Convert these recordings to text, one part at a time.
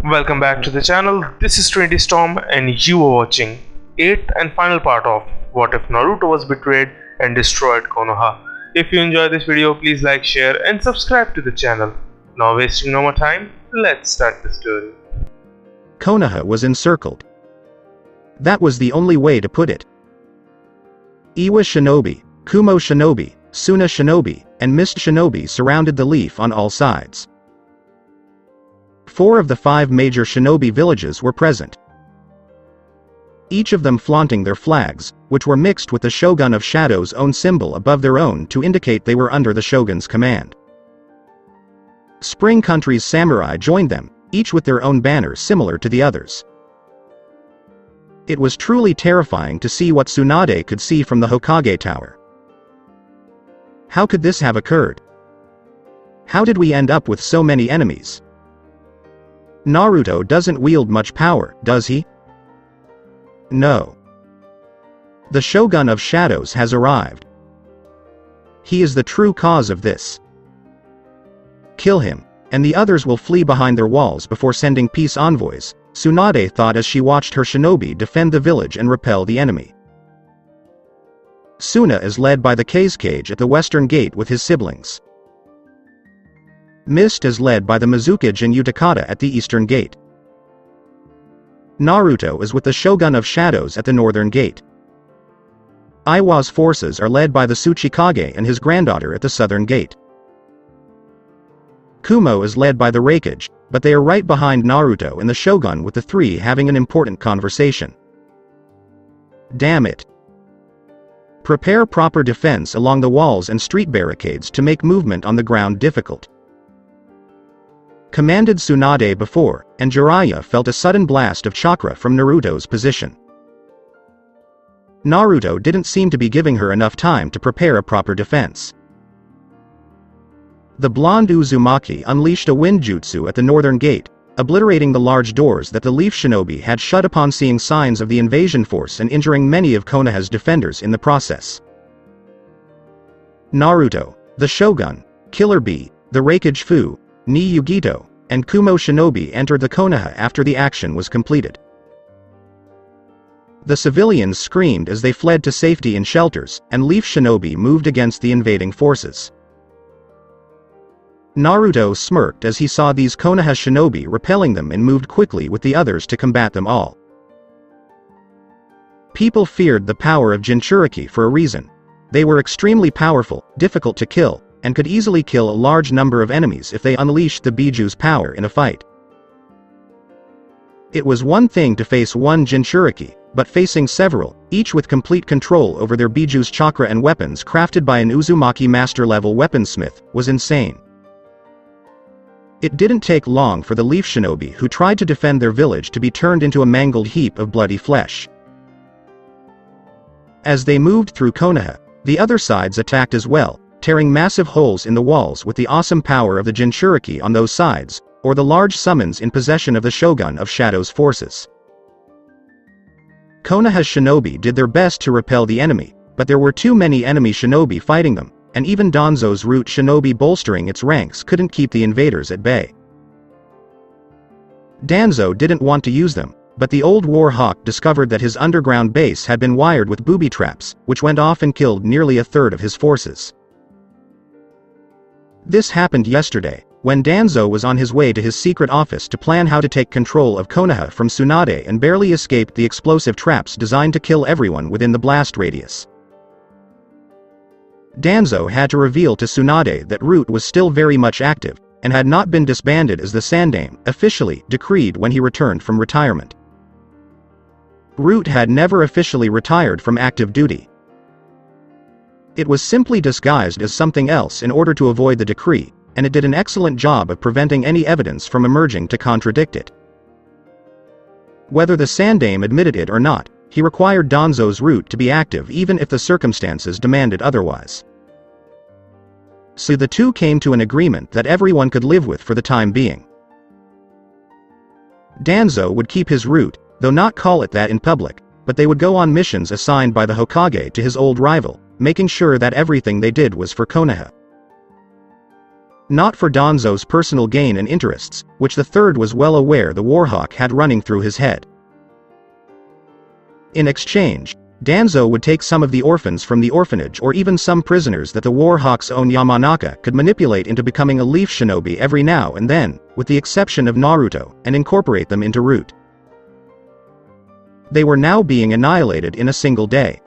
Welcome back to the channel. This is Trinity Storm and you are watching 8th and final part of What If Naruto Was Betrayed and Destroyed Konoha. If you enjoyed this video, please like, share and subscribe to the channel. Now wasting no more time, let's start the story. Konoha was encircled. That was the only way to put it. Iwa shinobi, Kumo shinobi, Suna shinobi, and Mist shinobi surrounded the leaf on all sides. 4 of the 5 major shinobi villages were present, each of them flaunting their flags, which were mixed with the Shogun of Shadow's own symbol above their own to indicate they were under the Shogun's command. Spring Country's samurai joined them, each with their own banner similar to the others. It was truly terrifying to see what Tsunade could see from the Hokage Tower. How could this have occurred? How did we end up with so many enemies? Naruto doesn't wield much power, does he? No. The Shogun of Shadows has arrived. He is the true cause of this. Kill him, and the others will flee behind their walls before sending peace envoys, Tsunade thought as she watched her shinobi defend the village and repel the enemy. Suna is led by the Kazekage at the western gate with his siblings. Mist is led by the Mizukage and Utakata at the eastern gate. Naruto is with the Shogun of Shadows at the northern gate. Iwa's forces are led by the Tsuchikage and his granddaughter at the southern gate. Kumo is led by the Raikage, but they are right behind Naruto and the Shogun, with the 3 having an important conversation. Damn it. Prepare proper defense along the walls and street barricades to make movement on the ground difficult. Commanded Tsunade before, and Jiraiya felt a sudden blast of chakra from Naruto's position. Naruto didn't seem to be giving her enough time to prepare a proper defense. The blonde Uzumaki unleashed a wind jutsu at the northern gate, obliterating the large doors that the Leaf Shinobi had shut upon seeing signs of the invasion force and injuring many of Konoha's defenders in the process. Naruto, the Shogun, Killer Bee, the Raikage Fu, Ni Yugito, and Kumo Shinobi entered the Konoha after the action was completed. The civilians screamed as they fled to safety in shelters, and Leaf Shinobi moved against the invading forces. Naruto smirked as he saw these Konoha shinobi repelling them and moved quickly with the others to combat them all. People feared the power of Jinchuriki for a reason. They were extremely powerful, difficult to kill, and could easily kill a large number of enemies if they unleashed the Biju's power in a fight. It was one thing to face one Jinchuriki, but facing several, each with complete control over their Biju's chakra and weapons crafted by an Uzumaki master-level weaponsmith, was insane. It didn't take long for the Leaf Shinobi who tried to defend their village to be turned into a mangled heap of bloody flesh. As they moved through Konoha, the other sides attacked as well, tearing massive holes in the walls with the awesome power of the Jinchuriki on those sides, or the large summons in possession of the Shogun of Shadow's forces. Konoha's shinobi did their best to repel the enemy, but there were too many enemy shinobi fighting them, and even Danzo's root shinobi bolstering its ranks couldn't keep the invaders at bay. Danzo didn't want to use them, but the old war hawk discovered that his underground base had been wired with booby traps, which went off and killed nearly a third of his forces. This happened yesterday, when Danzo was on his way to his secret office to plan how to take control of Konoha from Tsunade and barely escaped the explosive traps designed to kill everyone within the blast radius. Danzo had to reveal to Tsunade that Root was still very much active, and had not been disbanded as the Sandaime, officially decreed when he returned from retirement. Root had never officially retired from active duty. It was simply disguised as something else in order to avoid the decree, and it did an excellent job of preventing any evidence from emerging to contradict it. Whether the Sandaime admitted it or not, he required Danzo's Root to be active even if the circumstances demanded otherwise. So the two came to an agreement that everyone could live with for the time being. Danzo would keep his Root, though not call it that in public, but they would go on missions assigned by the Hokage to his old rival, making sure that everything they did was for Konoha. Not for Danzo's personal gain and interests, which the third was well aware the Warhawk had running through his head. In exchange, Danzo would take some of the orphans from the orphanage or even some prisoners that the Warhawk's own Yamanaka could manipulate into becoming a leaf shinobi every now and then, with the exception of Naruto, and incorporate them into Root. They were now being annihilated in a single day.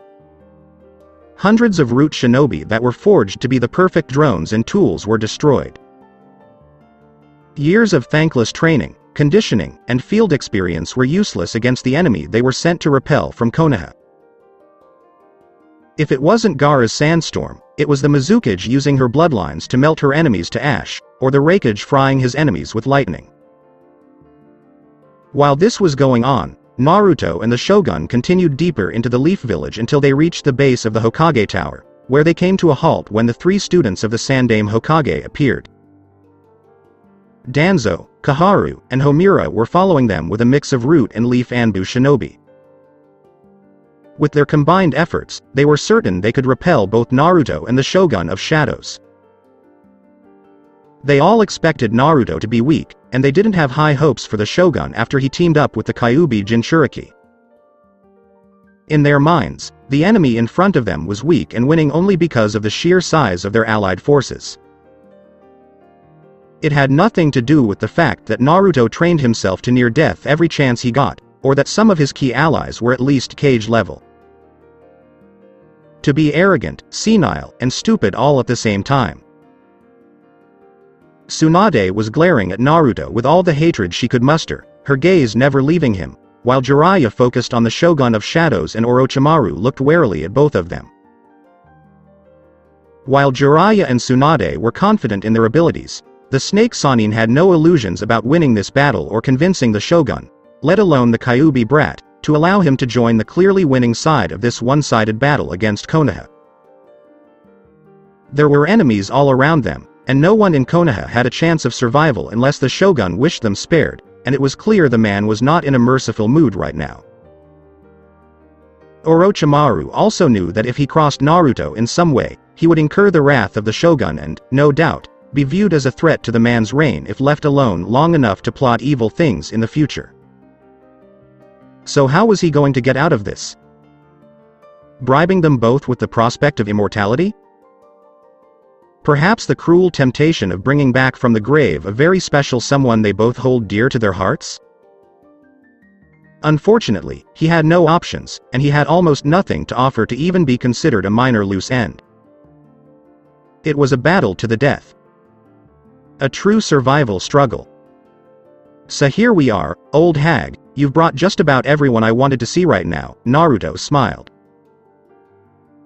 Hundreds of Root shinobi that were forged to be the perfect drones and tools were destroyed. Years of thankless training, conditioning, and field experience were useless against the enemy they were sent to repel from Konoha. If it wasn't Gaara's sandstorm, it was the Mizukage using her bloodlines to melt her enemies to ash, or the Raikage frying his enemies with lightning. While this was going on, Naruto and the Shogun continued deeper into the Leaf Village until they reached the base of the Hokage Tower, where they came to a halt when the three students of the Sandaime Hokage appeared. Danzo, Kaharu, and Homura were following them with a mix of Root and Leaf Anbu shinobi. With their combined efforts, they were certain they could repel both Naruto and the Shogun of Shadows. They all expected Naruto to be weak, and they didn't have high hopes for the Shogun after he teamed up with the Kyuubi Jinchuriki. In their minds, the enemy in front of them was weak and winning only because of the sheer size of their allied forces. It had nothing to do with the fact that Naruto trained himself to near death every chance he got, or that some of his key allies were at least cage level. To be arrogant, senile, and stupid all at the same time. Tsunade was glaring at Naruto with all the hatred she could muster, her gaze never leaving him, while Jiraiya focused on the Shogun of Shadows and Orochimaru looked warily at both of them. While Jiraiya and Tsunade were confident in their abilities, the Snake Sannin had no illusions about winning this battle or convincing the Shogun, let alone the Kyuubi brat, to allow him to join the clearly winning side of this one-sided battle against Konoha. There were enemies all around them, and no one in Konoha had a chance of survival unless the Shogun wished them spared, and it was clear the man was not in a merciful mood right now. Orochimaru also knew that if he crossed Naruto in some way, he would incur the wrath of the Shogun and, no doubt, be viewed as a threat to the man's reign if left alone long enough to plot evil things in the future. So how was he going to get out of this? Bribing them both with the prospect of immortality? Perhaps the cruel temptation of bringing back from the grave a very special someone they both hold dear to their hearts? Unfortunately, he had no options, and he had almost nothing to offer to even be considered a minor loose end. It was a battle to the death. A true survival struggle. So here we are, old hag, you've brought just about everyone I wanted to see right now, Naruto smiled.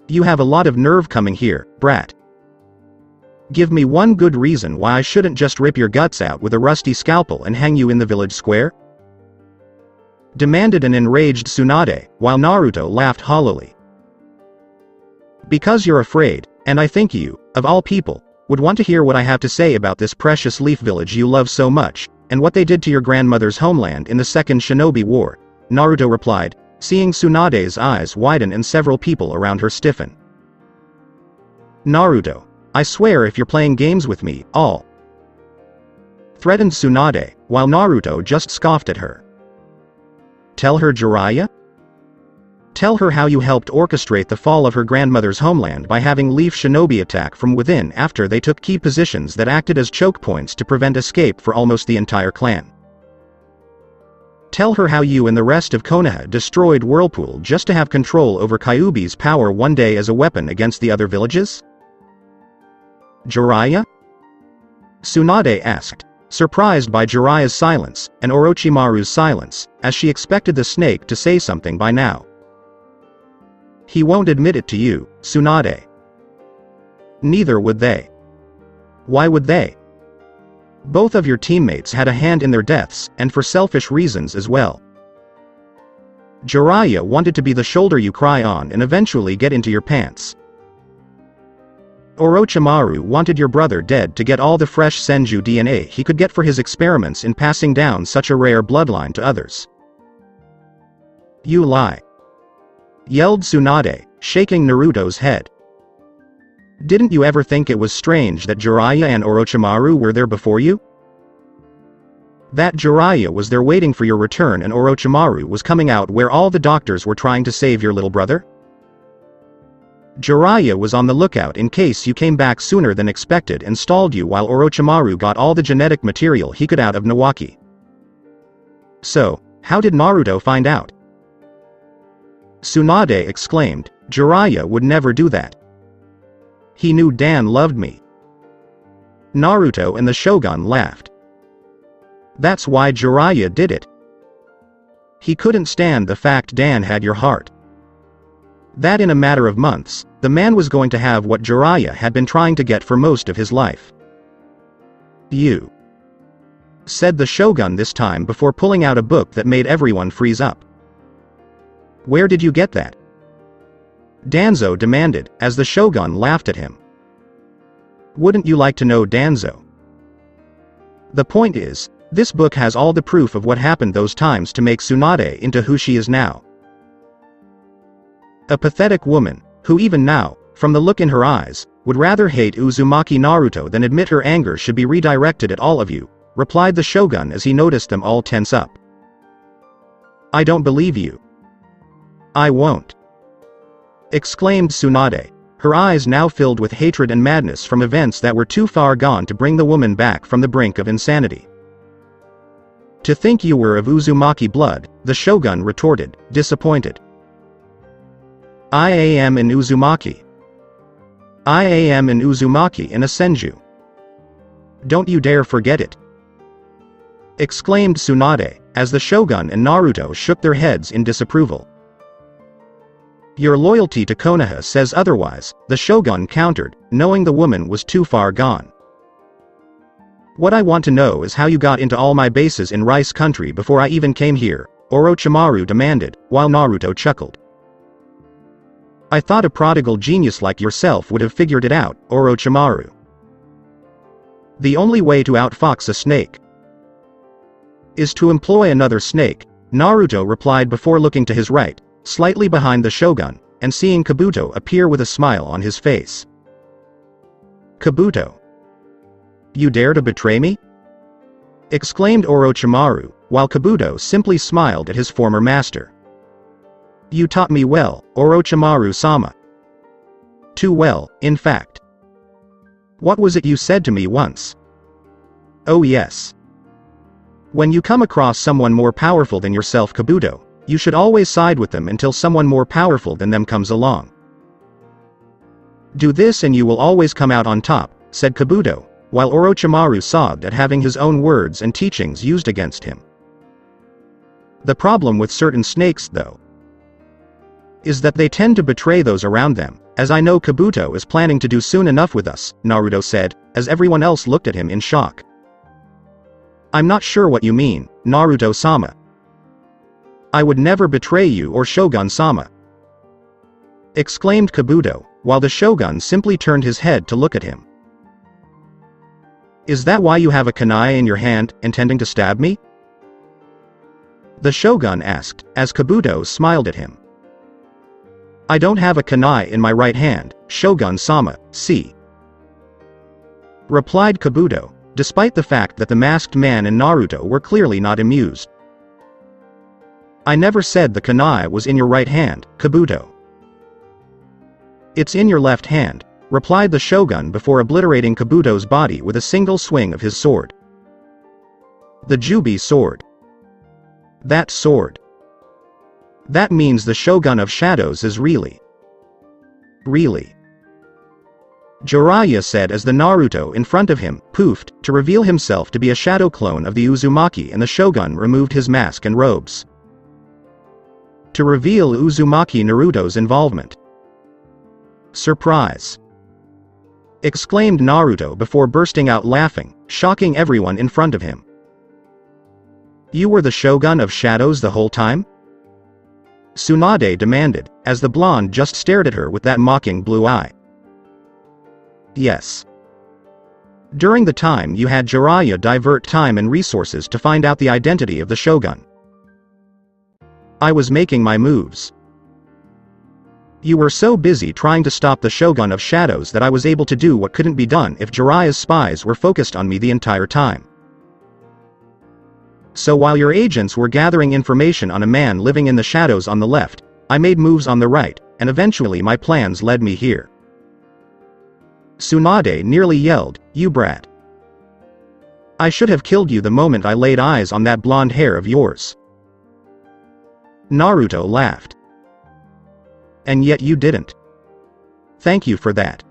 You have a lot of nerve coming here, brat. Give me one good reason why I shouldn't just rip your guts out with a rusty scalpel and hang you in the village square? Demanded an enraged Tsunade, while Naruto laughed hollowly. Because you're afraid, and I think you, of all people, would want to hear what I have to say about this precious leaf village you love so much, and what they did to your grandmother's homeland in the Second Shinobi War, Naruto replied, seeing Tsunade's eyes widen and several people around her stiffen. Naruto, I swear if you're playing games with me, I'll... threatened Tsunade, while Naruto just scoffed at her. Tell her Jiraiya? Tell her how you helped orchestrate the fall of her grandmother's homeland by having Leaf Shinobi attack from within after they took key positions that acted as choke points to prevent escape for almost the entire clan. Tell her how you and the rest of Konoha destroyed Whirlpool just to have control over Kyuubi's power one day as a weapon against the other villages? Jiraiya? Tsunade asked, surprised by Jiraiya's silence, and Orochimaru's silence, as she expected the snake to say something by now. He won't admit it to you, Tsunade. Neither would they. Why would they? Both of your teammates had a hand in their deaths, and for selfish reasons as well. Jiraiya wanted to be the shoulder you cry on and eventually get into your pants. Orochimaru wanted your brother dead to get all the fresh Senju DNA he could get for his experiments in passing down such a rare bloodline to others. You lie. Yelled Tsunade, shaking Naruto's head. Didn't you ever think it was strange that Jiraiya and Orochimaru were there before you? That Jiraiya was there waiting for your return and Orochimaru was coming out where all the doctors were trying to save your little brother? Jiraiya was on the lookout in case you came back sooner than expected and stalled you while Orochimaru got all the genetic material he could out of Nawaki. So, how did Naruto find out? Tsunade exclaimed, Jiraiya would never do that. He knew Dan loved me. Naruto and the Shogun laughed. That's why Jiraiya did it. He couldn't stand the fact Dan had your heart. That in a matter of months, the man was going to have what Jiraiya had been trying to get for most of his life. You, said the Shogun this time before pulling out a book that made everyone freeze up. Where did you get that? Danzo demanded, as the Shogun laughed at him. Wouldn't you like to know, Danzo? The point is, this book has all the proof of what happened those times to make Tsunade into who she is now. A pathetic woman, who even now, from the look in her eyes, would rather hate Uzumaki Naruto than admit her anger should be redirected at all of you, replied the Shogun as he noticed them all tense up. I don't believe you. I won't. Exclaimed Tsunade, her eyes now filled with hatred and madness from events that were too far gone to bring the woman back from the brink of insanity. To think you were of Uzumaki blood, the Shogun retorted, disappointed. I am an Uzumaki. I am an Uzumaki and a Senju. Don't you dare forget it. Exclaimed Tsunade, as the Shogun and Naruto shook their heads in disapproval. Your loyalty to Konoha says otherwise, the Shogun countered, knowing the woman was too far gone. What I want to know is how you got into all my bases in Rice Country before I even came here, Orochimaru demanded, while Naruto chuckled. I thought a prodigal genius like yourself would have figured it out, Orochimaru. The only way to outfox a snake is to employ another snake, Naruto replied before looking to his right, slightly behind the Shogun, and seeing Kabuto appear with a smile on his face. Kabuto. You dare to betray me? Exclaimed Orochimaru, while Kabuto simply smiled at his former master. You taught me well, Orochimaru-sama. Too well, in fact. What was it you said to me once? Oh yes. When you come across someone more powerful than yourself, Kabuto, you should always side with them until someone more powerful than them comes along. Do this and you will always come out on top, said Kabuto, while Orochimaru sobbed at having his own words and teachings used against him. The problem with certain snakes, though, is that they tend to betray those around them, as I know Kabuto is planning to do soon enough with us, Naruto said, as everyone else looked at him in shock. I'm not sure what you mean, Naruto-sama. I would never betray you or Shogun-sama. Exclaimed Kabuto, while the Shogun simply turned his head to look at him. Is that why you have a kunai in your hand, intending to stab me? The Shogun asked, as Kabuto smiled at him. I don't have a kunai in my right hand, Shogun-sama, see? Replied Kabuto, despite the fact that the masked man and Naruto were clearly not amused. I never said the kunai was in your right hand, Kabuto. It's in your left hand, replied the Shogun before obliterating Kabuto's body with a single swing of his sword. The Jubi sword. That sword. That means the Shogun of Shadows is really Jiraiya said as the Naruto in front of him poofed to reveal himself to be a shadow clone of the Uzumaki, and the Shogun removed his mask and robes to reveal Uzumaki Naruto's involvement. Surprise! Exclaimed Naruto before bursting out laughing, shocking everyone in front of him. You were the Shogun of Shadows the whole time? Tsunade demanded, as the blonde just stared at her with that mocking blue eye. Yes. During the time you had Jiraiya divert time and resources to find out the identity of the Shogun. I was making my moves. You were so busy trying to stop the Shogun of Shadows that I was able to do what couldn't be done if Jiraiya's spies were focused on me the entire time. So while your agents were gathering information on a man living in the shadows on the left, I made moves on the right, and eventually my plans led me here." Tsunade nearly yelled, "You brat. I should have killed you the moment I laid eyes on that blonde hair of yours." Naruto laughed. "And yet you didn't. Thank you for that.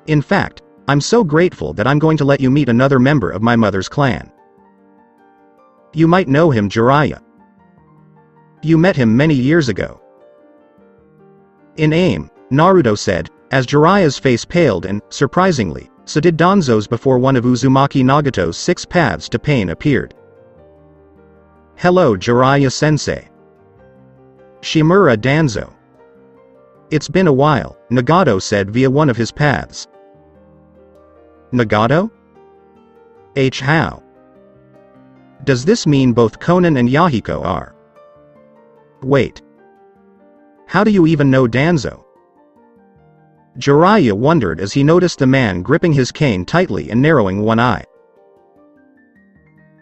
In fact, I'm so grateful that I'm going to let you meet another member of my mother's clan. You might know him, Jiraiya. You met him many years ago." "In aim," Naruto said, as Jiraiya's face paled and, surprisingly, so did Danzo's before one of Uzumaki Nagato's 6 paths to pain appeared. "Hello, Jiraiya-sensei." "Shimura Danzo." "It's been a while," Nagato said via one of his paths. "Nagato? How? Does this mean both Konan and Yahiko are? Wait. How do you even know Danzo?" Jiraiya wondered as he noticed the man gripping his cane tightly and narrowing one eye.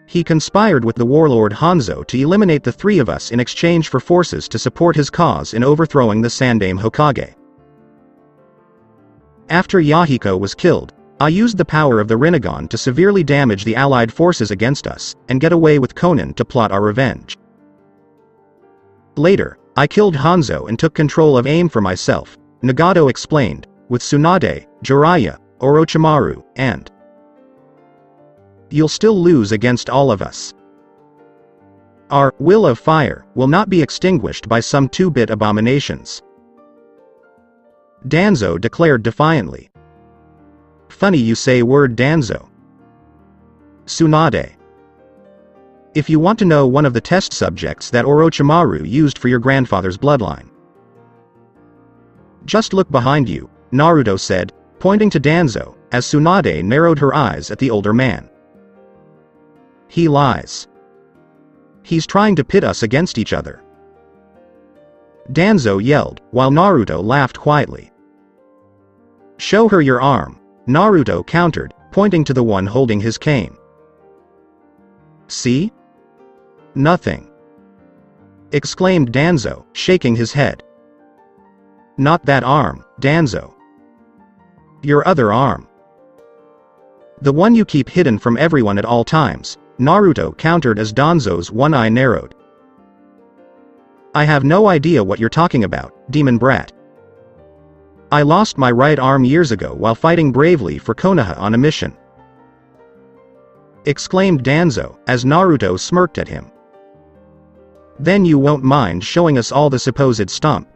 "He conspired with the warlord Hanzo to eliminate the 3 of us in exchange for forces to support his cause in overthrowing the Sandaime Hokage. After Yahiko was killed, I used the power of the Rinnegan to severely damage the allied forces against us, and get away with Konan to plot our revenge. Later, I killed Hanzo and took control of AIM for myself," Nagato explained, "with Tsunade, Jiraiya, Orochimaru, and... You'll still lose against all of us. Our will of fire will not be extinguished by some 2-bit abominations," Danzo declared defiantly. "Funny you say word Danzo. Tsunade. If you want to know one of the test subjects that Orochimaru used for your grandfather's bloodline, just look behind you," Naruto said, pointing to Danzo, as Tsunade narrowed her eyes at the older man. "He lies. He's trying to pit us against each other," Danzo yelled, while Naruto laughed quietly. "Show her your arm," Naruto countered, pointing to the one holding his cane. "See? Nothing," exclaimed Danzo, shaking his head. "Not that arm, Danzo. Your other arm. The one you keep hidden from everyone at all times," Naruto countered as Danzo's one eye narrowed. "I have no idea what you're talking about, demon brat. I lost my right arm years ago while fighting bravely for Konoha on a mission," exclaimed Danzo, as Naruto smirked at him. "Then you won't mind showing us all the supposed stomp?"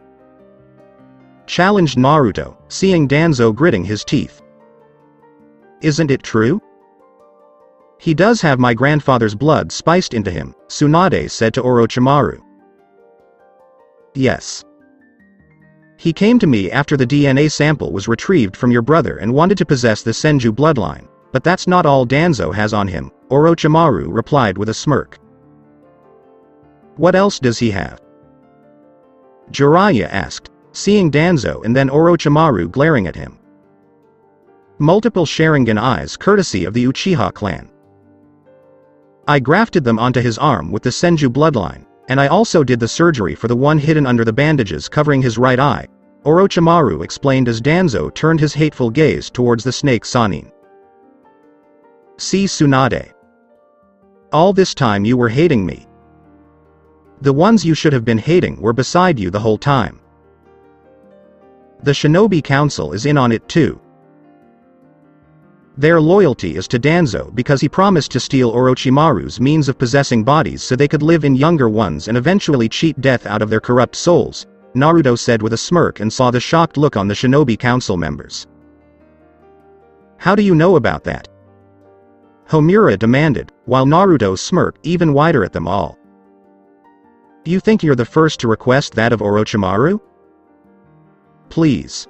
challenged Naruto, seeing Danzo gritting his teeth. "Isn't it true? He does have my grandfather's blood spiced into him," Tsunade said to Orochimaru. "Yes. He came to me after the DNA sample was retrieved from your brother and wanted to possess the Senju bloodline, but that's not all Danzo has on him," Orochimaru replied with a smirk. "What else does he have?" Jiraiya asked, seeing Danzo and then Orochimaru glaring at him. "Multiple Sharingan eyes courtesy of the Uchiha clan. I grafted them onto his arm with the Senju bloodline, and I also did the surgery for the one hidden under the bandages covering his right eye," Orochimaru explained as Danzo turned his hateful gaze towards the snake Sanin. "See, Tsunade. All this time you were hating me. The ones you should have been hating were beside you the whole time. The Shinobi Council is in on it too. Their loyalty is to Danzo because he promised to steal Orochimaru's means of possessing bodies so they could live in younger ones and eventually cheat death out of their corrupt souls," Naruto said with a smirk and saw the shocked look on the Shinobi Council members. "How do you know about that?" Homura demanded, while Naruto smirked even wider at them all. "Do you think you're the first to request that of Orochimaru? Please.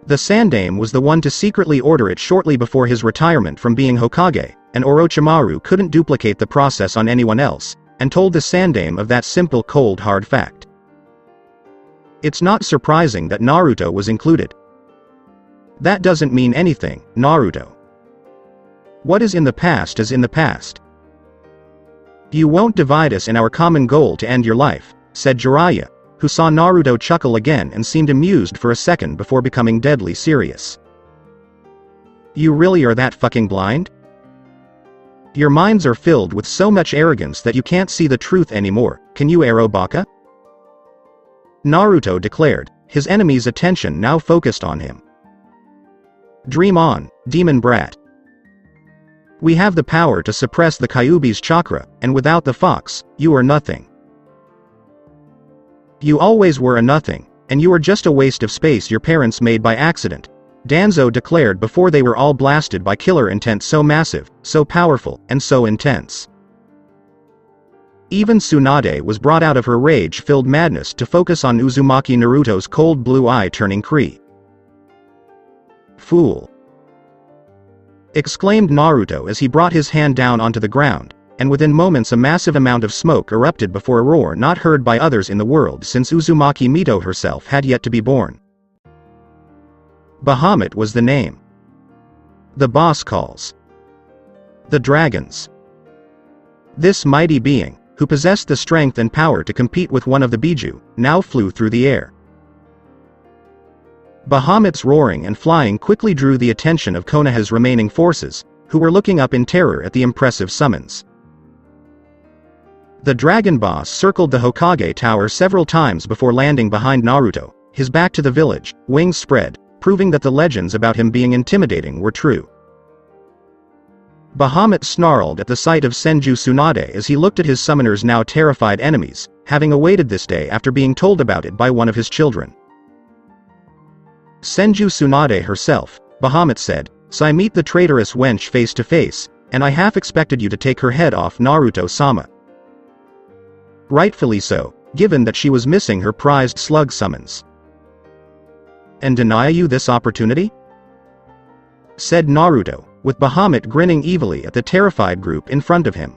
The Sandaime was the one to secretly order it shortly before his retirement from being Hokage, and Orochimaru couldn't duplicate the process on anyone else, and told the Sandaime of that simple cold hard fact. It's not surprising that Naruto was included. That doesn't mean anything, Naruto. What is in the past is in the past. You won't divide us in our common goal to end your life, said Jiraiya, who saw Naruto chuckle again and seemed amused for a second before becoming deadly serious. You really are that fucking blind? Your minds are filled with so much arrogance that you can't see the truth anymore, can you, Arobaka? Naruto declared, his enemy's attention now focused on him. Dream on, demon brat. We have the power to suppress the Kyuubi's chakra, and without the fox, you are nothing. You always were a nothing, and you are just a waste of space your parents made by accident, Danzo declared before they were all blasted by killer intent so massive, so powerful, and so intense. Even Tsunade was brought out of her rage-filled madness to focus on Uzumaki Naruto's cold blue eye turning Kree. Fool! Exclaimed Naruto as he brought his hand down onto the ground, and within moments a massive amount of smoke erupted before a roar not heard by others in the world since Uzumaki Mito herself had yet to be born. Bahamut was the name. The boss calls. The dragons. This mighty being, who possessed the strength and power to compete with one of the Biju, now flew through the air. Bahamut's roaring and flying quickly drew the attention of Konoha's remaining forces, who were looking up in terror at the impressive summons. The dragon boss circled the Hokage tower several times before landing behind Naruto, his back to the village, wings spread, proving that the legends about him being intimidating were true. Bahamut snarled at the sight of Senju Tsunade as he looked at his summoner's now terrified enemies, having awaited this day after being told about it by one of his children. Senju Tsunade herself, Bahamut said, so I meet the traitorous wench face to face, and I half expected you to take her head off, Naruto-sama. Rightfully so, given that she was missing her prized slug summons. And deny you this opportunity? Said Naruto, with Bahamut grinning evilly at the terrified group in front of him.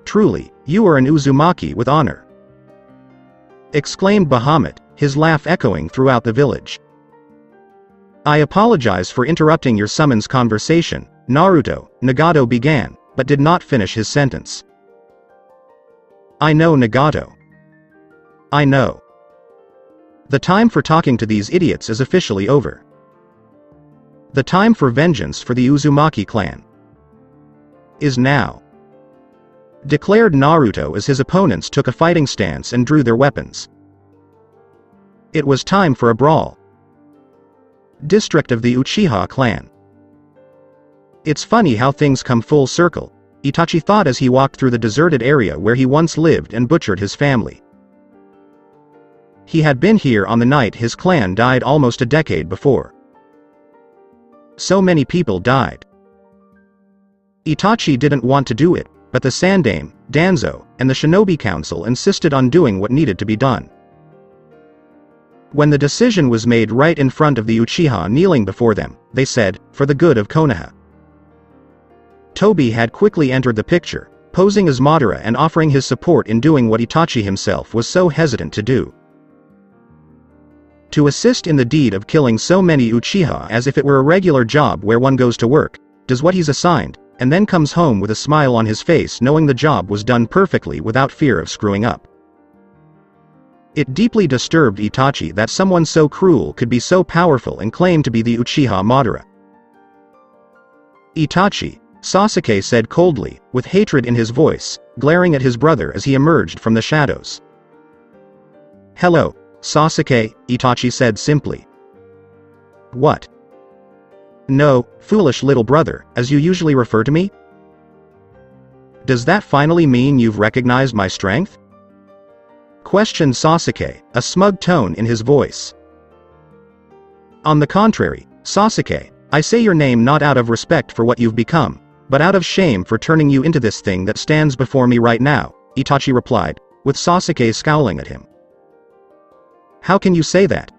Truly, you are an Uzumaki with honor. Exclaimed Bahamut, his laugh echoing throughout the village. I apologize for interrupting your summons conversation, Naruto, Nagato began, but did not finish his sentence. I know, Nagato. I know. The time for talking to these idiots is officially over. The time for vengeance for the Uzumaki clan is now. Declared Naruto as his opponents took a fighting stance and drew their weapons. It was time for a brawl. District of the Uchiha clan. It's funny how things come full circle, Itachi thought as he walked through the deserted area where he once lived and butchered his family. He had been here on the night his clan died almost a decade before. So many people died. Itachi didn't want to do it, but the Sandaime, Danzo, and the Shinobi Council insisted on doing what needed to be done. When the decision was made right in front of the Uchiha kneeling before them, they said, for the good of Konoha. Tobi had quickly entered the picture, posing as Madara and offering his support in doing what Itachi himself was so hesitant to do. To assist in the deed of killing so many Uchiha as if it were a regular job where one goes to work, does what he's assigned, and then comes home with a smile on his face knowing the job was done perfectly without fear of screwing up. It deeply disturbed Itachi that someone so cruel could be so powerful and claim to be the Uchiha Madara. Itachi, Sasuke said coldly, with hatred in his voice, glaring at his brother as he emerged from the shadows. Hello, Sasuke, Itachi said simply. What? No, foolish little brother, as you usually refer to me? Does that finally mean you've recognized my strength? Questioned Sasuke, a smug tone in his voice. On the contrary, Sasuke, I say your name not out of respect for what you've become, but out of shame for turning you into this thing that stands before me right now, Itachi replied, with Sasuke scowling at him. How can you say that?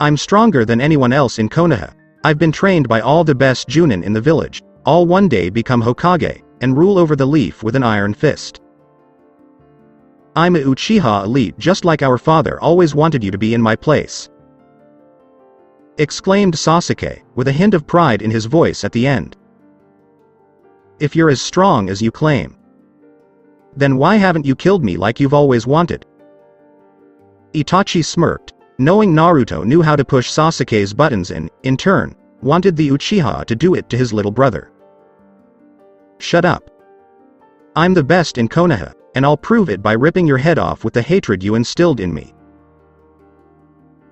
I'm stronger than anyone else in Konoha. I've been trained by all the best Junin in the village, all one day become Hokage, and rule over the leaf with an iron fist. I'm a Uchiha elite just like our father always wanted you to be in my place," exclaimed Sasuke, with a hint of pride in his voice at the end. "If you're as strong as you claim, then why haven't you killed me like you've always wanted?" Itachi smirked, knowing Naruto knew how to push Sasuke's buttons and, in turn, wanted the Uchiha to do it to his little brother. "Shut up. I'm the best in Konoha, and I'll prove it by ripping your head off with the hatred you instilled in me,"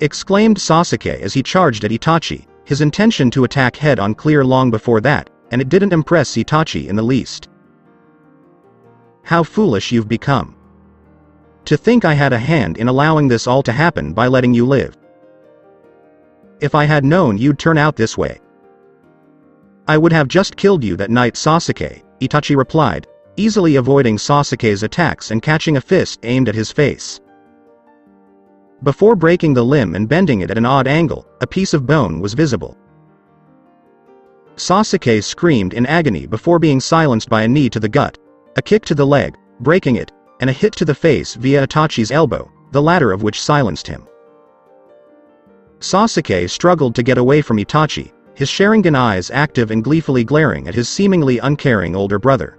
exclaimed Sasuke as he charged at Itachi, his intention to attack head-on clear long before that, and it didn't impress Itachi in the least. "How foolish you've become. To think I had a hand in allowing this all to happen by letting you live. If I had known you'd turn out this way, I would have just killed you that night, Sasuke," Itachi replied, easily avoiding Sasuke's attacks and catching a fist aimed at his face. Before breaking the limb and bending it at an odd angle, a piece of bone was visible. Sasuke screamed in agony before being silenced by a knee to the gut, a kick to the leg, breaking it, and a hit to the face via Itachi's elbow, the latter of which silenced him. Sasuke struggled to get away from Itachi, his Sharingan eyes active and gleefully glaring at his seemingly uncaring older brother.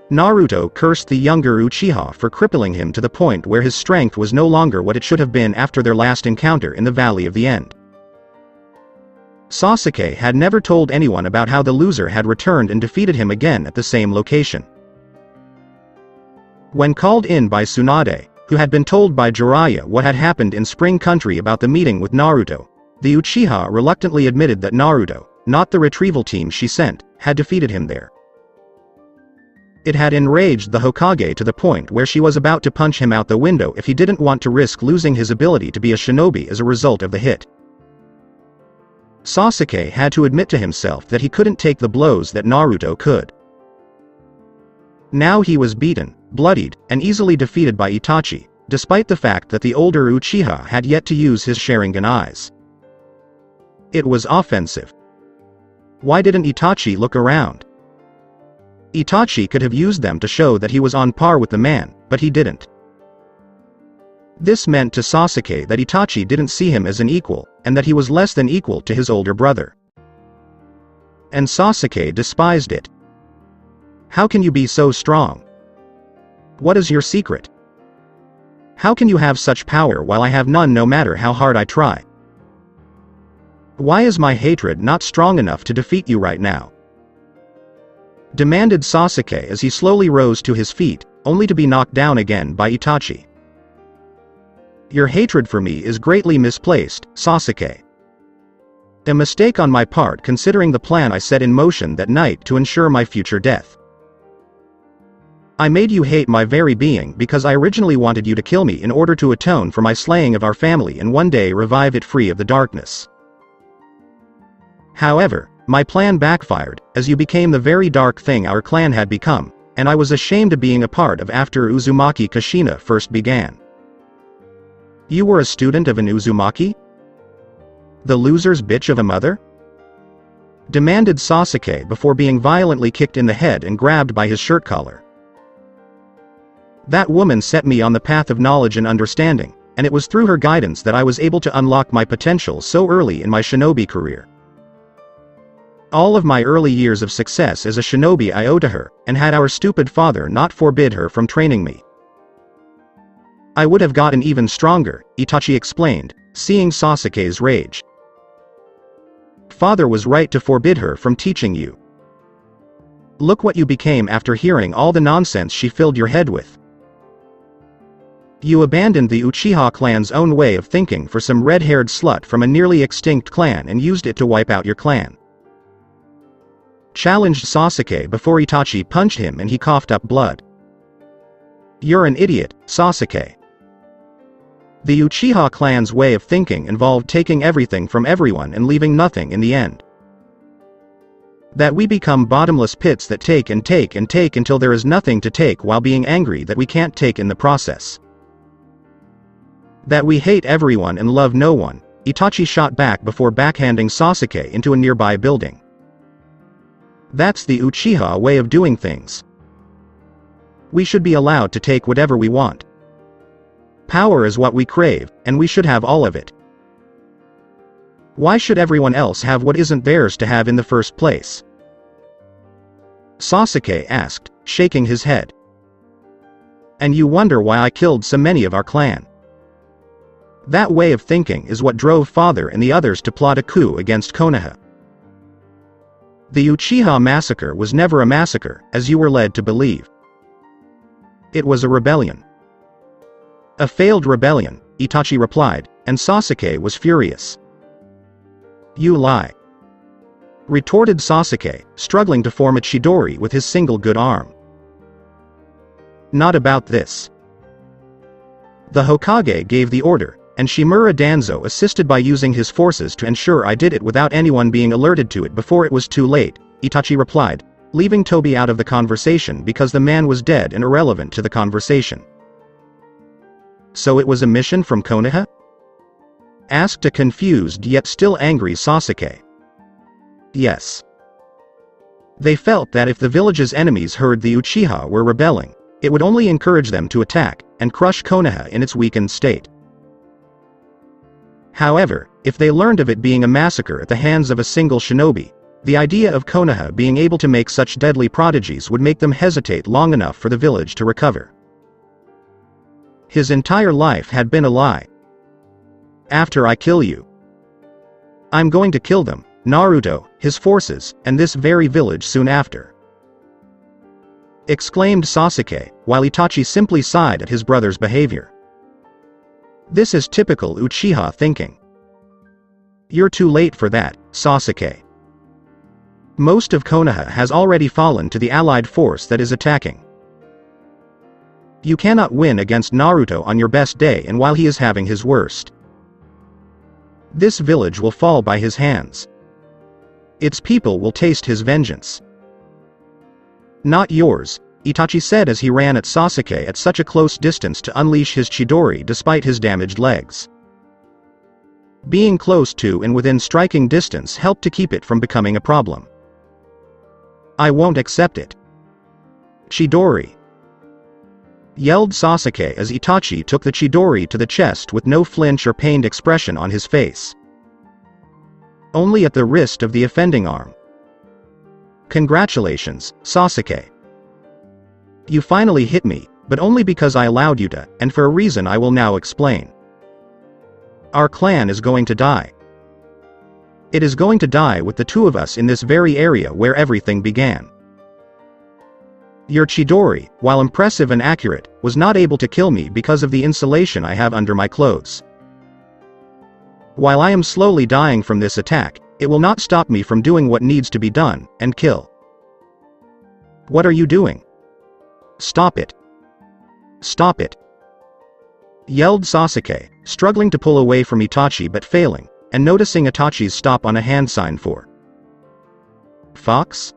Naruto cursed the younger Uchiha for crippling him to the point where his strength was no longer what it should have been after their last encounter in the Valley of the End. Sasuke had never told anyone about how the loser had returned and defeated him again at the same location. When called in by Tsunade, who had been told by Jiraiya what had happened in Spring Country about the meeting with Naruto, the Uchiha reluctantly admitted that Naruto, not the retrieval team she sent, had defeated him there. It had enraged the Hokage to the point where she was about to punch him out the window if he didn't want to risk losing his ability to be a shinobi as a result of the hit. Sasuke had to admit to himself that he couldn't take the blows that Naruto could. Now he was beaten, bloodied, and easily defeated by Itachi, despite the fact that the older Uchiha had yet to use his Sharingan eyes. It was offensive. Why didn't Itachi look around? Itachi could have used them to show that he was on par with the man, but he didn't. This meant to Sasuke that Itachi didn't see him as an equal, and that he was less than equal to his older brother. And Sasuke despised it. How can you be so strong? What is your secret? How can you have such power while I have none no matter how hard I try? Why is my hatred not strong enough to defeat you right now? Demanded Sasuke as he slowly rose to his feet, only to be knocked down again by Itachi. Your hatred for me is greatly misplaced, Sasuke. A mistake on my part considering the plan I set in motion that night to ensure my future death. I made you hate my very being because I originally wanted you to kill me in order to atone for my slaying of our family and one day revive it free of the darkness. However, my plan backfired, as you became the very dark thing our clan had become, and I was ashamed of being a part of after Uzumaki Kushina first began. You were a student of an Uzumaki? The loser's bitch of a mother? Demanded Sasuke before being violently kicked in the head and grabbed by his shirt collar. That woman set me on the path of knowledge and understanding, and it was through her guidance that I was able to unlock my potential so early in my shinobi career. All of my early years of success as a shinobi I owe to her, and had our stupid father not forbid her from training me, I would have gotten even stronger, Itachi explained, seeing Sasuke's rage. Father was right to forbid her from teaching you. Look what you became after hearing all the nonsense she filled your head with. You abandoned the Uchiha clan's own way of thinking for some red-haired slut from a nearly extinct clan and used it to wipe out your clan. Challenged Sasuke before Itachi punched him and he coughed up blood. You're an idiot, Sasuke. The Uchiha clan's way of thinking involved taking everything from everyone and leaving nothing in the end. That we become bottomless pits that take and take and take until there is nothing to take while being angry that we can't take in the process. That we hate everyone and love no one, Itachi shot back before backhanding Sasuke into a nearby building. That's the Uchiha way of doing things. We should be allowed to take whatever we want. Power is what we crave, and we should have all of it. Why should everyone else have what isn't theirs to have in the first place? Sasuke asked, shaking his head. And you wonder why I killed so many of our clan. That way of thinking is what drove Father and the others to plot a coup against Konoha. The Uchiha massacre was never a massacre, as you were led to believe. It was a rebellion. A failed rebellion, Itachi replied, and Sasuke was furious. You lie, retorted Sasuke, struggling to form a Chidori with his single good arm. Not about this. The Hokage gave the order, and Shimura Danzo assisted by using his forces to ensure I did it without anyone being alerted to it before it was too late, Itachi replied, leaving Tobi out of the conversation because the man was dead and irrelevant to the conversation. So it was a mission from Konoha? Asked a confused yet still angry Sasuke. Yes. They felt that if the village's enemies heard the Uchiha were rebelling, it would only encourage them to attack and crush Konoha in its weakened state. However, if they learned of it being a massacre at the hands of a single shinobi, the idea of Konoha being able to make such deadly prodigies would make them hesitate long enough for the village to recover. His entire life had been a lie. After I kill you, I'm going to kill them, Naruto, his forces, and this very village soon after. Exclaimed Sasuke, while Itachi simply sighed at his brother's behavior. This is typical Uchiha thinking. You're too late for that, Sasuke. Most of Konoha has already fallen to the allied force that is attacking. You cannot win against Naruto on your best day and while he is having his worst. This village will fall by his hands. Its people will taste his vengeance. Not yours, Itachi said as he ran at Sasuke at such a close distance to unleash his Chidori despite his damaged legs. Being close to and within striking distance helped to keep it from becoming a problem. I won't accept it. Chidori! Yelled Sasuke as Itachi took the Chidori to the chest with no flinch or pained expression on his face. Only at the wrist of the offending arm. Congratulations, Sasuke. You finally hit me, but only because I allowed you to, and for a reason I will now explain. Our clan is going to die. It is going to die with the two of us in this very area where everything began. Your Chidori, while impressive and accurate, was not able to kill me because of the insulation I have under my clothes. While I am slowly dying from this attack, it will not stop me from doing what needs to be done, and kill. What are you doing? Stop it. Stop it. Yelled Sasuke, struggling to pull away from Itachi but failing, and noticing Itachi's stop on a hand sign for Fox?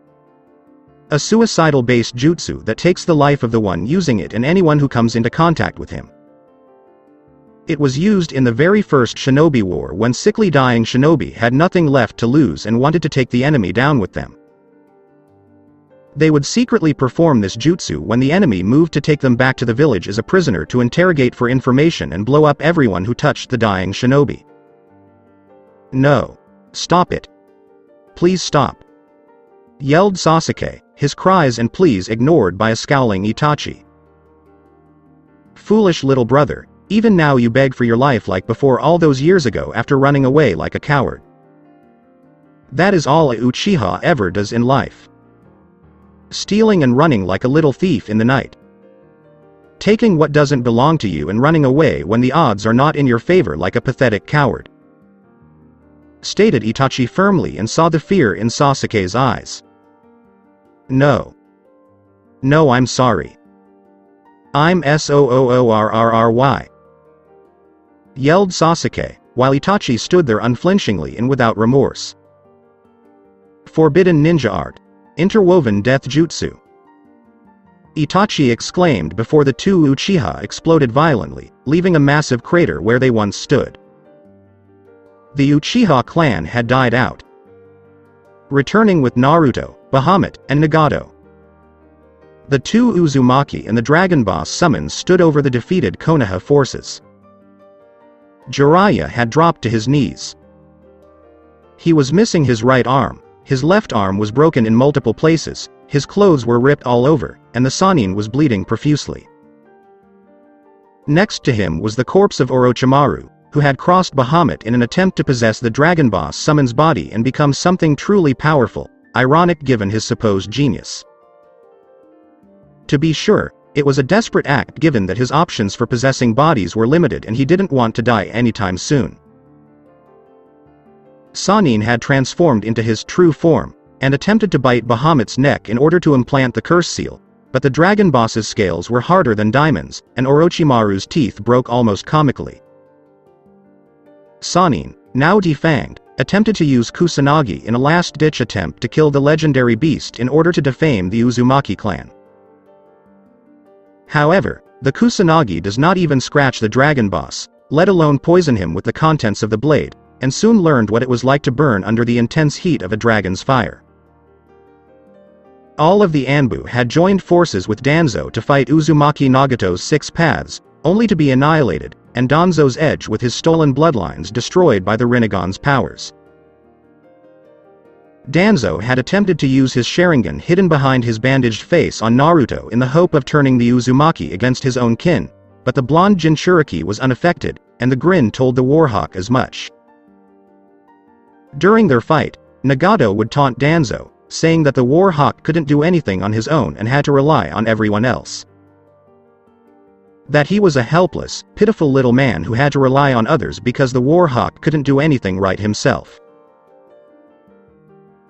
A suicidal-based jutsu that takes the life of the one using it and anyone who comes into contact with him. It was used in the very first Shinobi War when sickly dying shinobi had nothing left to lose and wanted to take the enemy down with them. They would secretly perform this jutsu when the enemy moved to take them back to the village as a prisoner to interrogate for information and blow up everyone who touched the dying shinobi. No. Stop it. Please stop. Yelled Sasuke, his cries and pleas ignored by a scowling Itachi. Foolish little brother, even now you beg for your life like before all those years ago after running away like a coward. That is all a Uchiha ever does in life. Stealing and running like a little thief in the night. Taking what doesn't belong to you and running away when the odds are not in your favor like a pathetic coward. Stated Itachi firmly and saw the fear in Sasuke's eyes. No. No, I'm sorry. I'm SOOORRRY. Yelled Sasuke, while Itachi stood there unflinchingly and without remorse. Forbidden ninja art. Interwoven death jutsu. Itachi exclaimed before the two Uchiha exploded violently, leaving a massive crater where they once stood. The Uchiha clan had died out. Returning with Naruto, Bahamut, and Nagato. The two Uzumaki and the Dragon Boss summons stood over the defeated Konoha forces. Jiraiya had dropped to his knees. He was missing his right arm, his left arm was broken in multiple places, his clothes were ripped all over, and the Sannin was bleeding profusely. Next to him was the corpse of Orochimaru, who had crossed Bahamut in an attempt to possess the Dragon Boss summon's body and become something truly powerful, ironic given his supposed genius. To be sure, it was a desperate act given that his options for possessing bodies were limited and he didn't want to die anytime soon. Sannin had transformed into his true form, and attempted to bite Bahamut's neck in order to implant the curse seal, but the Dragon Boss's scales were harder than diamonds, and Orochimaru's teeth broke almost comically. Sannin, now defanged, attempted to use Kusanagi in a last-ditch attempt to kill the legendary beast in order to defame the Uzumaki clan. However, the Kusanagi does not even scratch the Dragon Boss, let alone poison him with the contents of the blade, and soon learned what it was like to burn under the intense heat of a dragon's fire. All of the Anbu had joined forces with Danzo to fight Uzumaki Nagato's 6 paths, only to be annihilated, and Danzo's edge with his stolen bloodlines destroyed by the Rinnegan's powers. Danzo had attempted to use his Sharingan hidden behind his bandaged face on Naruto in the hope of turning the Uzumaki against his own kin, but the blonde Jinchuriki was unaffected, and the grin told the Warhawk as much. During their fight, Nagato would taunt Danzo, saying that the Warhawk couldn't do anything on his own and had to rely on everyone else. That he was a helpless, pitiful little man who had to rely on others because the Warhawk couldn't do anything right himself.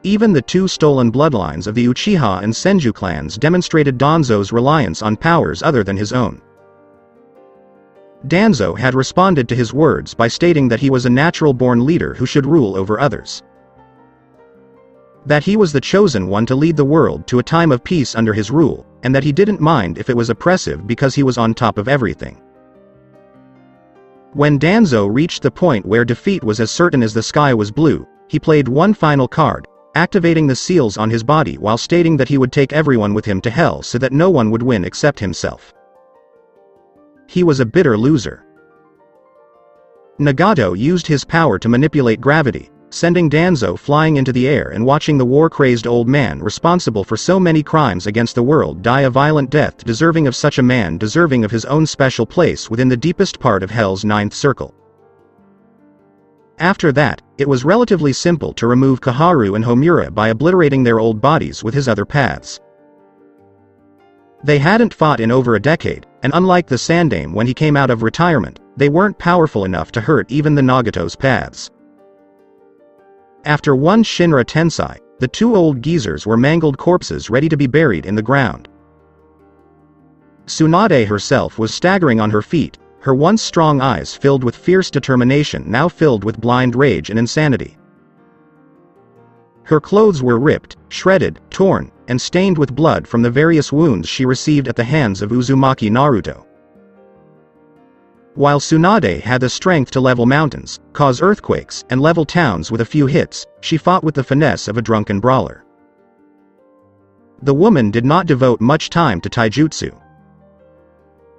Even the 2 stolen bloodlines of the Uchiha and Senju clans demonstrated Danzo's reliance on powers other than his own. Danzo had responded to his words by stating that he was a natural-born leader who should rule over others. That he was the chosen one to lead the world to a time of peace under his rule, and that he didn't mind if it was oppressive because he was on top of everything. When Danzo reached the point where defeat was as certain as the sky was blue, he played one final card, activating the seals on his body while stating that he would take everyone with him to hell so that no one would win except himself. He was a bitter loser. Nagato used his power to manipulate gravity, sending Danzo flying into the air and watching the war-crazed old man responsible for so many crimes against the world die a violent death deserving of such a man deserving of his own special place within the deepest part of Hell's 9th circle. After that, it was relatively simple to remove Kaharu and Homura by obliterating their old bodies with his other paths. They hadn't fought in over a decade, and unlike the Sandaime when he came out of retirement, they weren't powerful enough to hurt even the Nagato's paths. After one Shinra Tensai, the 2 old geezers were mangled corpses ready to be buried in the ground. Tsunade herself was staggering on her feet, her once strong eyes filled with fierce determination now filled with blind rage and insanity. Her clothes were ripped, shredded, torn, and stained with blood from the various wounds she received at the hands of Uzumaki Naruto. While Tsunade had the strength to level mountains, cause earthquakes, and level towns with a few hits, she fought with the finesse of a drunken brawler. The woman did not devote much time to taijutsu.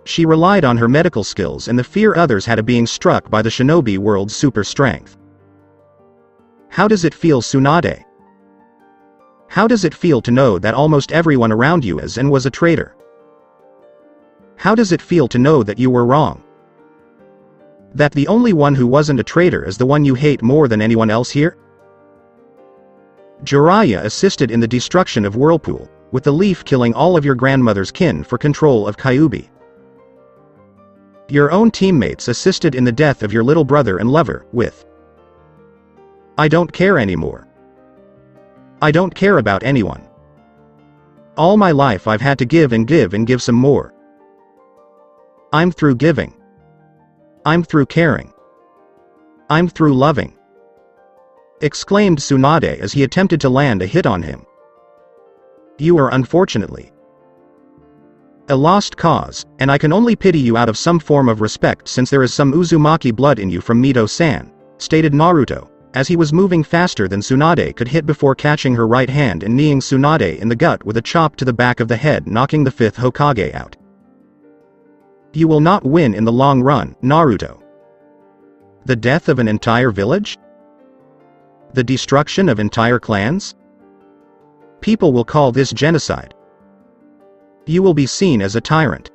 She relied on her medical skills and the fear others had of being struck by the shinobi world's super strength. How does it feel, Tsunade? How does it feel to know that almost everyone around you is and was a traitor? How does it feel to know that you were wrong? That the only one who wasn't a traitor is the one you hate more than anyone else here? Jiraiya assisted in the destruction of Whirlpool, with the leaf killing all of your grandmother's kin for control of Kyuubi. Your own teammates assisted in the death of your little brother and lover, with I don't care anymore. I don't care about anyone. All my life I've had to give and give and give some more. I'm through giving. I'm through caring. I'm through loving. Exclaimed Tsunade as he attempted to land a hit on him. You are unfortunately a lost cause, and I can only pity you out of some form of respect since there is some Uzumaki blood in you from Mito-san, stated Naruto, as he was moving faster than Tsunade could hit before catching her right hand and kneeing Tsunade in the gut with a chop to the back of the head, knocking the 5th Hokage out. You will not win in the long run, Naruto. The death of an entire village? The destruction of entire clans? People will call this genocide. You will be seen as a tyrant.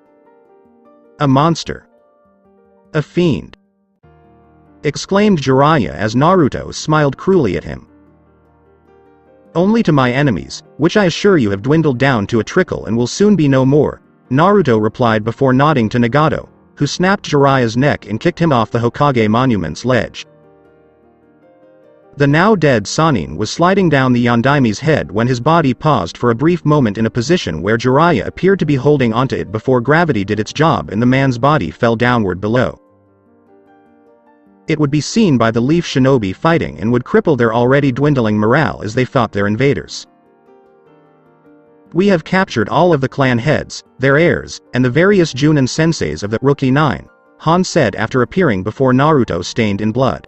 A monster. A fiend. Exclaimed Jiraiya as Naruto smiled cruelly at him. Only to my enemies, which I assure you have dwindled down to a trickle and will soon be no more, Naruto replied before nodding to Nagato, who snapped Jiraiya's neck and kicked him off the Hokage monument's ledge. The now dead Sannin was sliding down the Yondaime's head when his body paused for a brief moment in a position where Jiraiya appeared to be holding onto it before gravity did its job and the man's body fell downward below. It would be seen by the Leaf Shinobi fighting and would cripple their already dwindling morale as they fought their invaders. We have captured all of the clan heads, their heirs, and the various Junin senseis of the Rookie 9, Han said after appearing before Naruto stained in blood.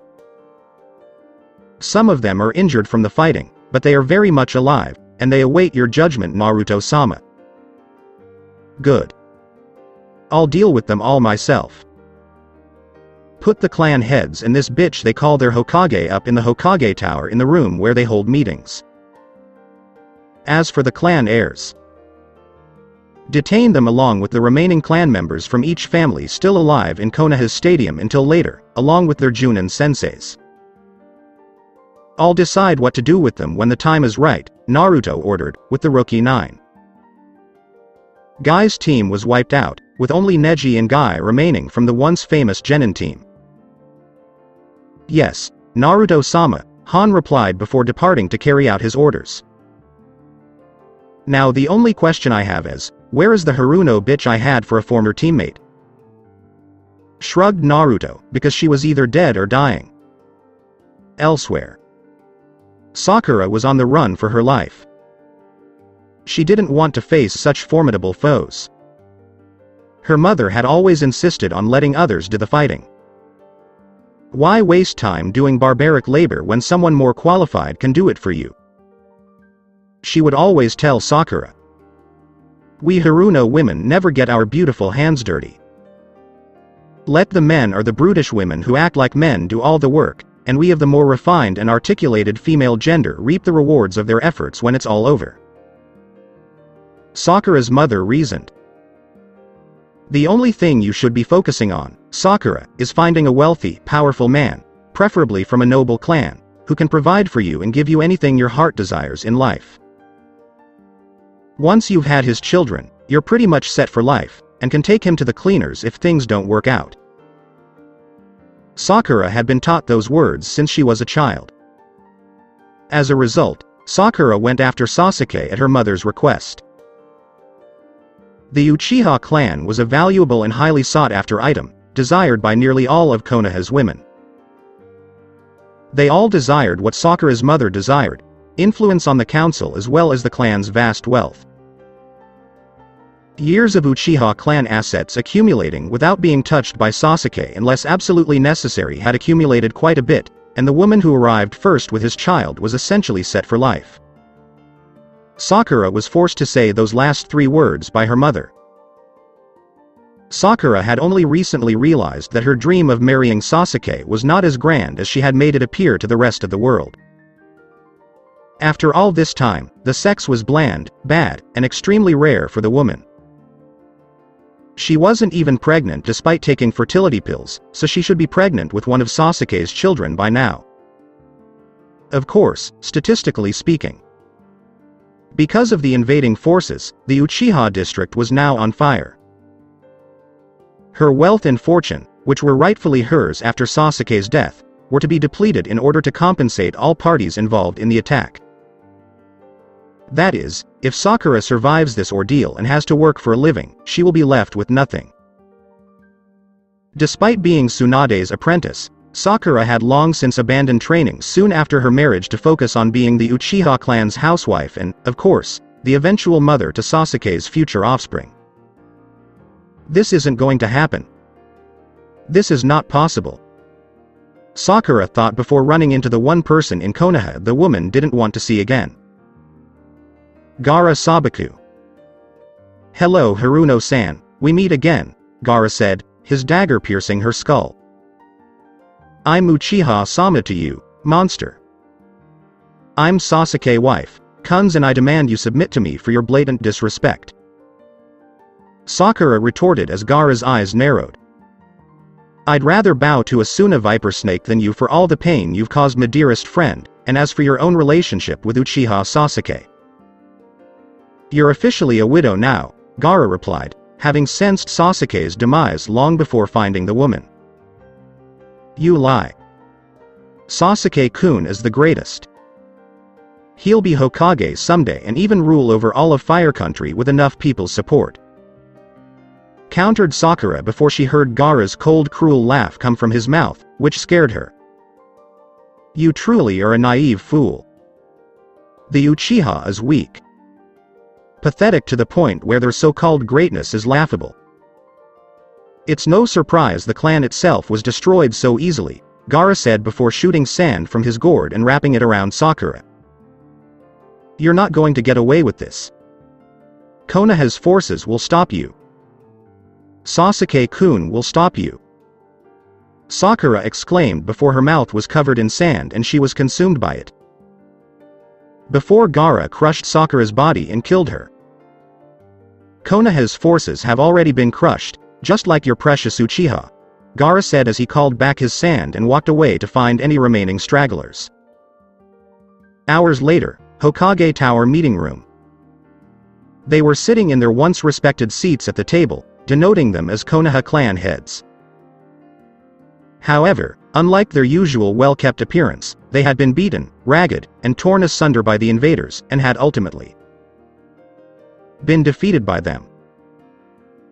Some of them are injured from the fighting, but they are very much alive, and they await your judgment, Naruto-sama. Good. I'll deal with them all myself. Put the clan heads and this bitch they call their Hokage up in the Hokage Tower in the room where they hold meetings. As for the clan heirs, detain them along with the remaining clan members from each family still alive in Konoha's stadium until later, along with their Junin senseis. I'll decide what to do with them when the time is right, Naruto ordered, with the Rookie 9. Guy's team was wiped out, with only Neji and Guy remaining from the once famous Genin team. Yes, Naruto-sama, Han replied before departing to carry out his orders. Now the only question I have is, where is the Haruno bitch I had for a former teammate? Shrugged Naruto, because she was either dead or dying. Elsewhere. Sakura was on the run for her life. She didn't want to face such formidable foes. Her mother had always insisted on letting others do the fighting. Why waste time doing barbaric labor when someone more qualified can do it for you? She would always tell Sakura. We Haruno women never get our beautiful hands dirty. Let the men or the brutish women who act like men do all the work, and we of the more refined and articulated female gender reap the rewards of their efforts when it's all over. Sakura's mother reasoned. The only thing you should be focusing on, Sakura, is finding a wealthy, powerful man, preferably from a noble clan, who can provide for you and give you anything your heart desires in life. Once you've had his children, you're pretty much set for life, and can take him to the cleaners if things don't work out. Sakura had been taught those words since she was a child. As a result, Sakura went after Sasuke at her mother's request. The Uchiha clan was a valuable and highly sought-after item, desired by nearly all of Konoha's women. They all desired what Sakura's mother desired, influence on the council as well as the clan's vast wealth. Years of Uchiha clan assets accumulating without being touched by Sasuke unless absolutely necessary had accumulated quite a bit, and the woman who arrived first with his child was essentially set for life. Sakura was forced to say those last 3 words by her mother. Sakura had only recently realized that her dream of marrying Sasuke was not as grand as she had made it appear to the rest of the world. After all this time, the sex was bland, bad, and extremely rare for the woman. She wasn't even pregnant despite taking fertility pills, so she should be pregnant with one of Sasuke's children by now. Of course, statistically speaking. Because of the invading forces, the Uchiha district was now on fire. Her wealth and fortune, which were rightfully hers after Sasuke's death, were to be depleted in order to compensate all parties involved in the attack. That is, if Sakura survives this ordeal and has to work for a living, she will be left with nothing. Despite being Tsunade's apprentice, Sakura had long since abandoned training soon after her marriage to focus on being the Uchiha clan's housewife and, of course, the eventual mother to Sasuke's future offspring. This isn't going to happen. This is not possible. Sakura thought before running into the one person in Konoha the woman didn't want to see again. Gaara Sabaku. Hello Haruno-san, we meet again, Gaara said, his dagger piercing her skull. I'm Uchiha-sama to you, monster. I'm Sasuke wife, Kun's, and I demand you submit to me for your blatant disrespect. Sakura retorted as Gaara's eyes narrowed. I'd rather bow to a Suna viper snake than you for all the pain you've caused my dearest friend, and as for your own relationship with Uchiha Sasuke. You're officially a widow now, Gaara replied, having sensed Sasuke's demise long before finding the woman. You lie. Sasuke-kun is the greatest. He'll be Hokage someday and even rule over all of Fire Country with enough people's support. Countered Sakura before she heard Gaara's cold, cruel laugh come from his mouth, which scared her. You truly are a naive fool. The Uchiha is weak. Pathetic to the point where their so-called greatness is laughable. It's no surprise the clan itself was destroyed so easily, Gaara said before shooting sand from his gourd and wrapping it around Sakura. You're not going to get away with this. Konoha's forces will stop you. Sasuke-kun will stop you. Sakura exclaimed before her mouth was covered in sand and she was consumed by it. Before Gaara crushed Sakura's body and killed her. Konoha's forces have already been crushed, just like your precious Uchiha, Gaara said as he called back his sand and walked away to find any remaining stragglers. Hours later, Hokage Tower meeting room. They were sitting in their once respected seats at the table, denoting them as Konoha clan heads. However, unlike their usual well-kept appearance, they had been beaten, ragged, and torn asunder by the invaders, and had ultimately been defeated by them.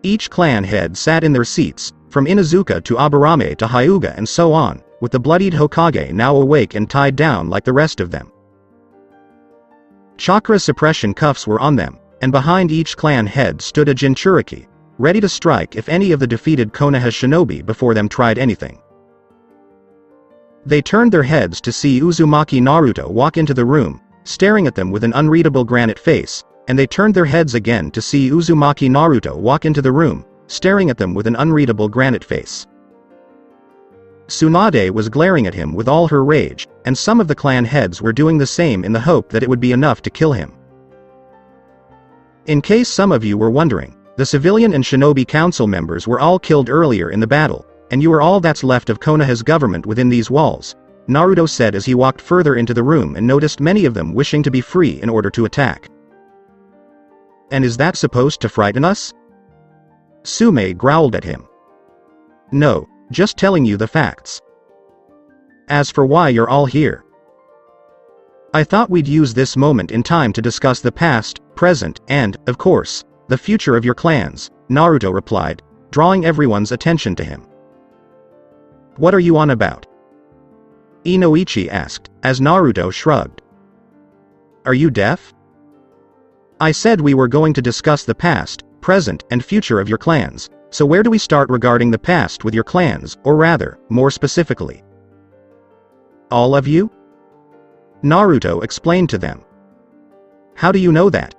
Each clan head sat in their seats, from Inuzuka to Aburame to Hyuga and so on, with the bloodied Hokage now awake and tied down like the rest of them. Chakra suppression cuffs were on them, and behind each clan head stood a Jinchuriki, ready to strike if any of the defeated Konoha shinobi before them tried anything. They turned their heads to see Uzumaki Naruto walk into the room, staring at them with an unreadable granite face, and they turned their heads again to see Uzumaki Naruto walk into the room, staring at them with an unreadable granite face. Tsunade was glaring at him with all her rage, and some of the clan heads were doing the same in the hope that it would be enough to kill him. In case some of you were wondering, the civilian and shinobi council members were all killed earlier in the battle, and you are all that's left of Konoha's government within these walls, Naruto said as he walked further into the room and noticed many of them wishing to be free in order to attack. And is that supposed to frighten us? Sume growled at him. No, just telling you the facts. As for why you're all here, I thought we'd use this moment in time to discuss the past, present, and, of course, the future of your clans, Naruto replied, drawing everyone's attention to him. What are you on about? Inoichi asked, as Naruto shrugged. Are you deaf? I said we were going to discuss the past, present, and future of your clans, so where do we start regarding the past with your clans, or rather, more specifically? All of you? Naruto explained to them. How do you know that?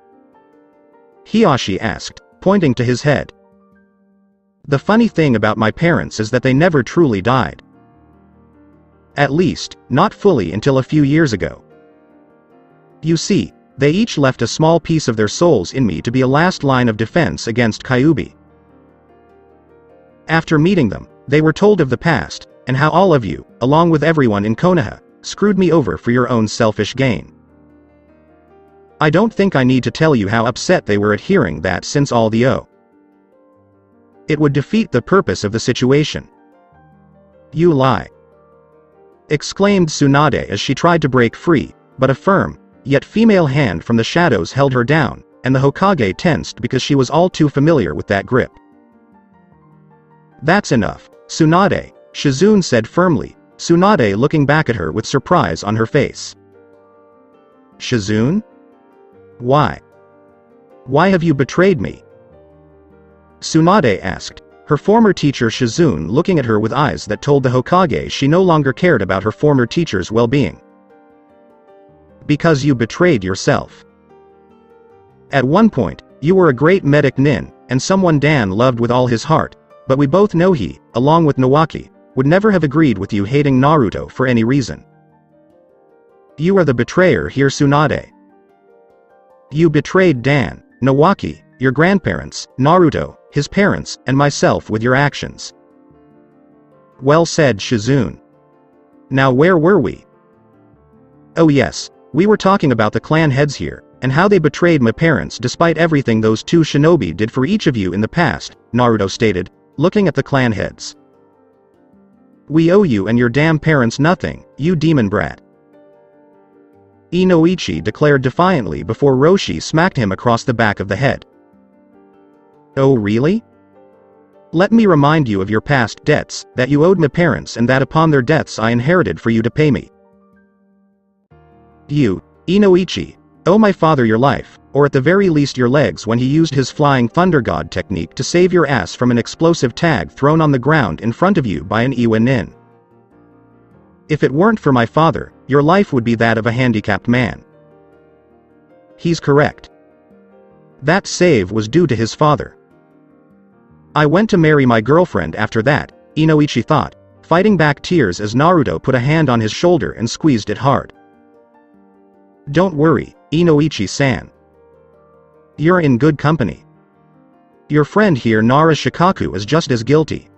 Hiyashi asked, pointing to his head. The funny thing about my parents is that they never truly died. At least, not fully until a few years ago. You see, they each left a small piece of their souls in me to be a last line of defense against Kyuubi. After meeting them, they were told of the past, and how all of you, along with everyone in Konoha, screwed me over for your own selfish gain. I don't think I need to tell you how upset they were at hearing that since all the it would defeat the purpose of the situation. You lie. Exclaimed Tsunade as she tried to break free, but a firm, yet female hand from the shadows held her down, and the Hokage tensed because she was all too familiar with that grip. That's enough, Tsunade, Shizune said firmly, Tsunade looking back at her with surprise on her face. Shizune? Why? Why have you betrayed me? Tsunade asked, Her former teacher Shizune looking at her with eyes that told the Hokage she no longer cared about her former teacher's well-being. Because you betrayed yourself. At one point, you were a great medic nin, and someone Dan loved with all his heart, but we both know he, along with Nawaki, would never have agreed with you hating Naruto for any reason. You are the betrayer here, Tsunade. You betrayed Dan, Nawaki, your grandparents, Naruto, his parents, and myself with your actions. Well said, Shizune. Now where were we? Oh yes, we were talking about the clan heads here, and how they betrayed my parents despite everything those two shinobi did for each of you in the past, Naruto stated, looking at the clan heads. We owe you and your damn parents nothing, you demon brat. Inoichi declared defiantly before Roshi smacked him across the back of the head. Oh really? Let me remind you of your past debts, that you owed my parents and that upon their deaths I inherited for you to pay me. You, Inoichi, owe my father your life, or at the very least your legs when he used his flying thunder god technique to save your ass from an explosive tag thrown on the ground in front of you by an Iwa nin. If it weren't for my father, your life would be that of a handicapped man. He's correct. That save was due to his father. I went to marry my girlfriend after that, Inoichi thought, fighting back tears as Naruto put a hand on his shoulder and squeezed it hard. Don't worry, Inoichi-san. You're in good company. Your friend here Nara Shikaku is just as guilty.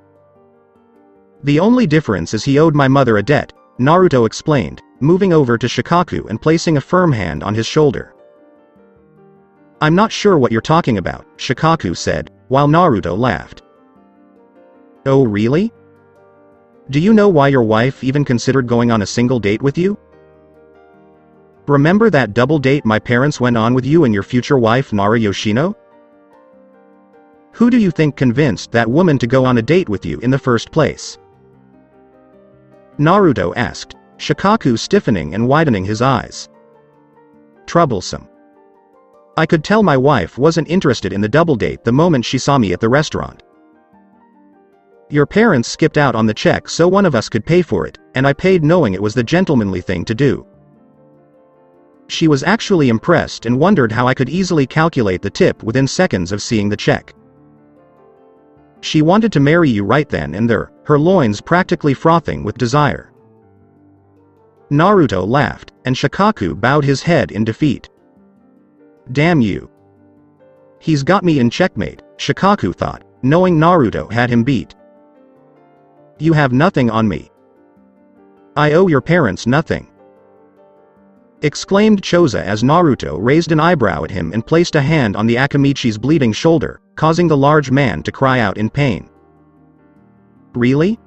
The only difference is he owed my mother a debt, Naruto explained, moving over to Shikaku and placing a firm hand on his shoulder. I'm not sure what you're talking about, Shikaku said, while Naruto laughed. Oh really? Do you know why your wife even considered going on a single date with you? Remember that double date my parents went on with you and your future wife Nara Yoshino? Who do you think convinced that woman to go on a date with you in the first place? Naruto asked, Shikaku stiffening and widening his eyes. Troublesome. I could tell my wife wasn't interested in the double date the moment she saw me at the restaurant. Your parents skipped out on the check so one of us could pay for it, and I paid knowing it was the gentlemanly thing to do. She was actually impressed and wondered how I could easily calculate the tip within seconds of seeing the check. She wanted to marry you right then and there, her loins practically frothing with desire. Naruto laughed, and Shikaku bowed his head in defeat. Damn you. He's got me in checkmate, Shikaku thought, knowing Naruto had him beat. You have nothing on me. I owe your parents nothing. Exclaimed Choza as Naruto raised an eyebrow at him and placed a hand on the Akamichi's bleeding shoulder, causing the large man to cry out in pain. Really?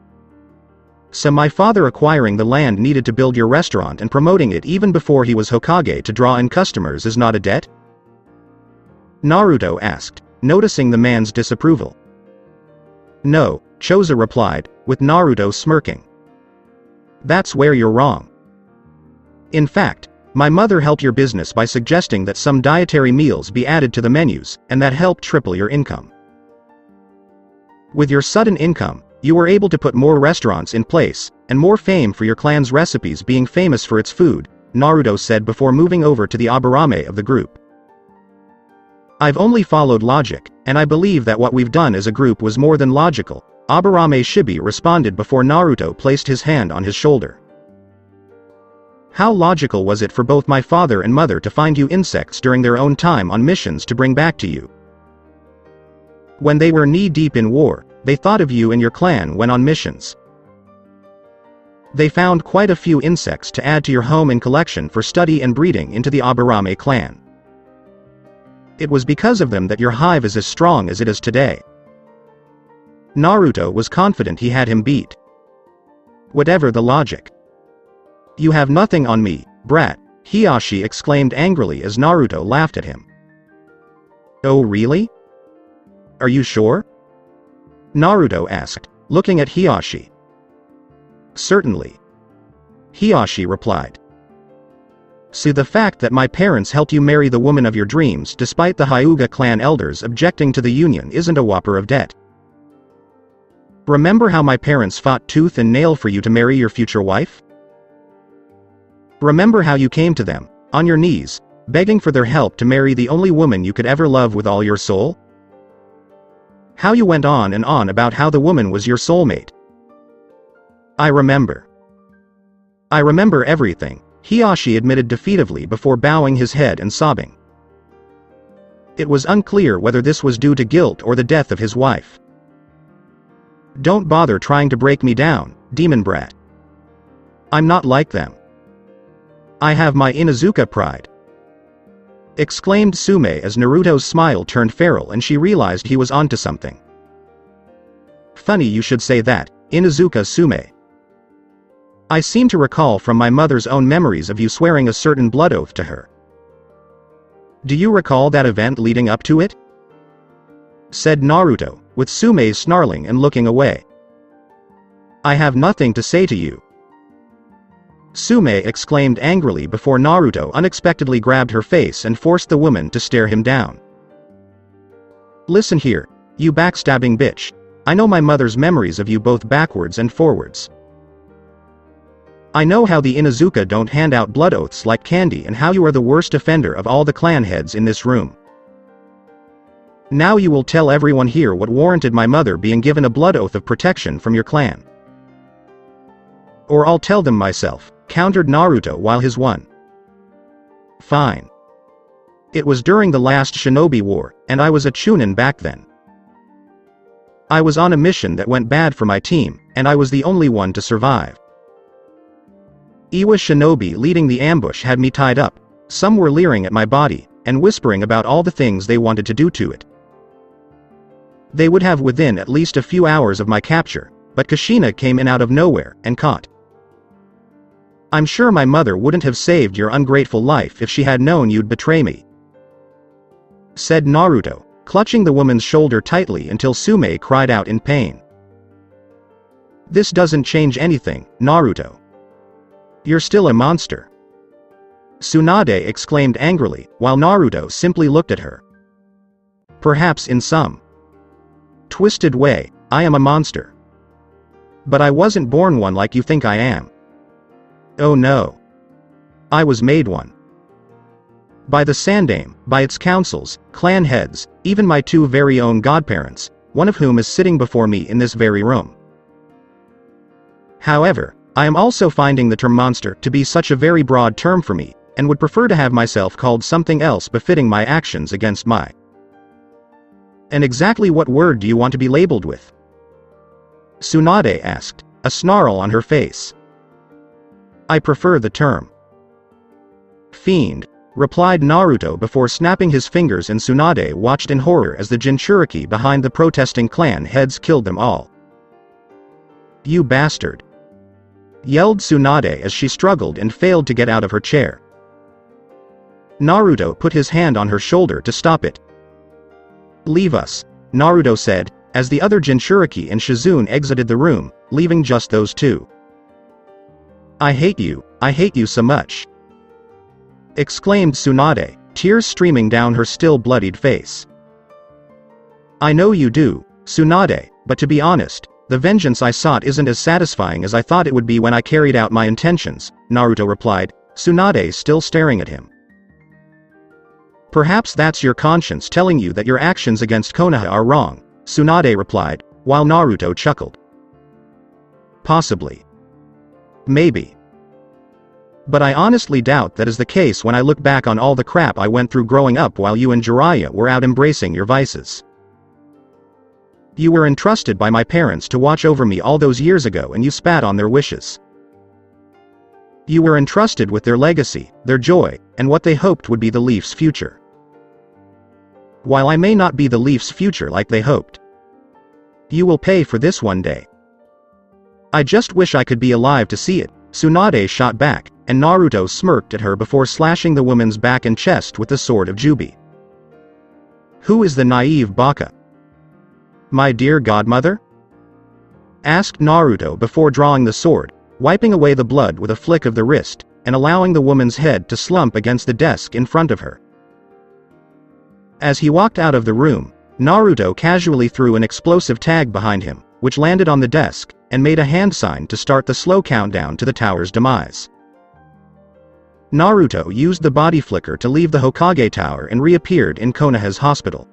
So my father acquiring the land needed to build your restaurant and promoting it even before he was Hokage to draw in customers is not a debt? Naruto asked, noticing the man's disapproval. No, Choza replied, with Naruto smirking. That's where you're wrong. In fact, my mother helped your business by suggesting that some dietary meals be added to the menus, and that helped triple your income. With your sudden income, you were able to put more restaurants in place, and more fame for your clan's recipes being famous for its food, Naruto said before moving over to the Aburame of the group. I've only followed logic, and I believe that what we've done as a group was more than logical, Aburame Shibi responded before Naruto placed his hand on his shoulder. How logical was it for both my father and mother to find you insects during their own time on missions to bring back to you? When they were knee-deep in war, they thought of you and your clan when on missions. They found quite a few insects to add to your home and collection for study and breeding into the Aburame clan. It was because of them that your hive is as strong as it is today. Naruto was confident he had him beat. Whatever the logic. You have nothing on me, brat, Hiyashi exclaimed angrily as Naruto laughed at him. Oh really? Are you sure? Naruto asked, looking at Hiyashi. Certainly. Hiyashi replied. So the fact that my parents helped you marry the woman of your dreams despite the Hyuga clan elders objecting to the union isn't a whopper of debt. Remember how my parents fought tooth and nail for you to marry your future wife? Remember how you came to them, on your knees, begging for their help to marry the only woman you could ever love with all your soul? How you went on and on about how the woman was your soulmate. I remember. I remember everything, Hiyashi admitted defeatedly before bowing his head and sobbing. It was unclear whether this was due to guilt or the death of his wife. Don't bother trying to break me down, demon brat. I'm not like them. I have my Inuzuka pride. Exclaimed Sume as Naruto's smile turned feral and she realized he was onto something. Funny you should say that, Inuzuka Sume. I seem to recall from my mother's own memories of you swearing a certain blood oath to her. Do you recall that event leading up to it? Said Naruto, with Sume snarling and looking away. I have nothing to say to you. Sume exclaimed angrily before Naruto unexpectedly grabbed her face and forced the woman to stare him down. Listen here, you backstabbing bitch. I know my mother's memories of you both backwards and forwards. I know how the Inuzuka don't hand out blood oaths like candy and how you are the worst offender of all the clan heads in this room. Now you will tell everyone here what warranted my mother being given a blood oath of protection from your clan. Or I'll tell them myself, countered Naruto while his one. Fine. It was during the last Shinobi War, and I was a Chunin back then. I was on a mission that went bad for my team, and I was the only one to survive. Iwa Shinobi leading the ambush had me tied up, some were leering at my body, and whispering about all the things they wanted to do to it. They would have within at least a few hours of my capture, but Kushina came in out of nowhere, and caught. I'm sure my mother wouldn't have saved your ungrateful life if she had known you'd betray me. Said Naruto, clutching the woman's shoulder tightly until Sume cried out in pain. This doesn't change anything, Naruto. You're still a monster. Tsunade exclaimed angrily, while Naruto simply looked at her. Perhaps in some twisted way, I am a monster. But I wasn't born one like you think I am. Oh no. I was made one. By the Sandaime, by its councils, clan heads, even my two very own godparents, one of whom is sitting before me in this very room. However, I am also finding the term monster to be such a very broad term for me, and would prefer to have myself called something else befitting my actions against my. And exactly what word do you want to be labeled with? Tsunade asked, a snarl on her face. I prefer the term fiend, replied Naruto before snapping his fingers, and Tsunade watched in horror as the Jinchuriki behind the protesting clan heads killed them all. You bastard! Yelled Tsunade as she struggled and failed to get out of her chair. Naruto put his hand on her shoulder to stop it. Leave us, Naruto said, as the other Jinchuriki and Shizune exited the room, leaving just those two. I hate you so much! Exclaimed Tsunade, tears streaming down her still bloodied face. I know you do, Tsunade, but to be honest, the vengeance I sought isn't as satisfying as I thought it would be when I carried out my intentions, Naruto replied, Tsunade still staring at him. Perhaps that's your conscience telling you that your actions against Konoha are wrong, Tsunade replied, while Naruto chuckled. Possibly. Maybe. But I honestly doubt that is the case when I look back on all the crap I went through growing up while you and Jiraiya were out embracing your vices. You were entrusted by my parents to watch over me all those years ago, and you spat on their wishes. You were entrusted with their legacy, their joy, and what they hoped would be the Leafs' future. While I may not be the Leafs' future like they hoped, you will pay for this one day. I just wish I could be alive to see it, Tsunade shot back, and Naruto smirked at her before slashing the woman's back and chest with the sword of Jubi. Who is the naive baka? My dear godmother? Asked Naruto before drawing the sword, wiping away the blood with a flick of the wrist, and allowing the woman's head to slump against the desk in front of her. As he walked out of the room, Naruto casually threw an explosive tag behind him, which landed on the desk, and made a hand sign to start the slow countdown to the tower's demise. Naruto used the body flicker to leave the Hokage Tower and reappeared in Konoha's hospital.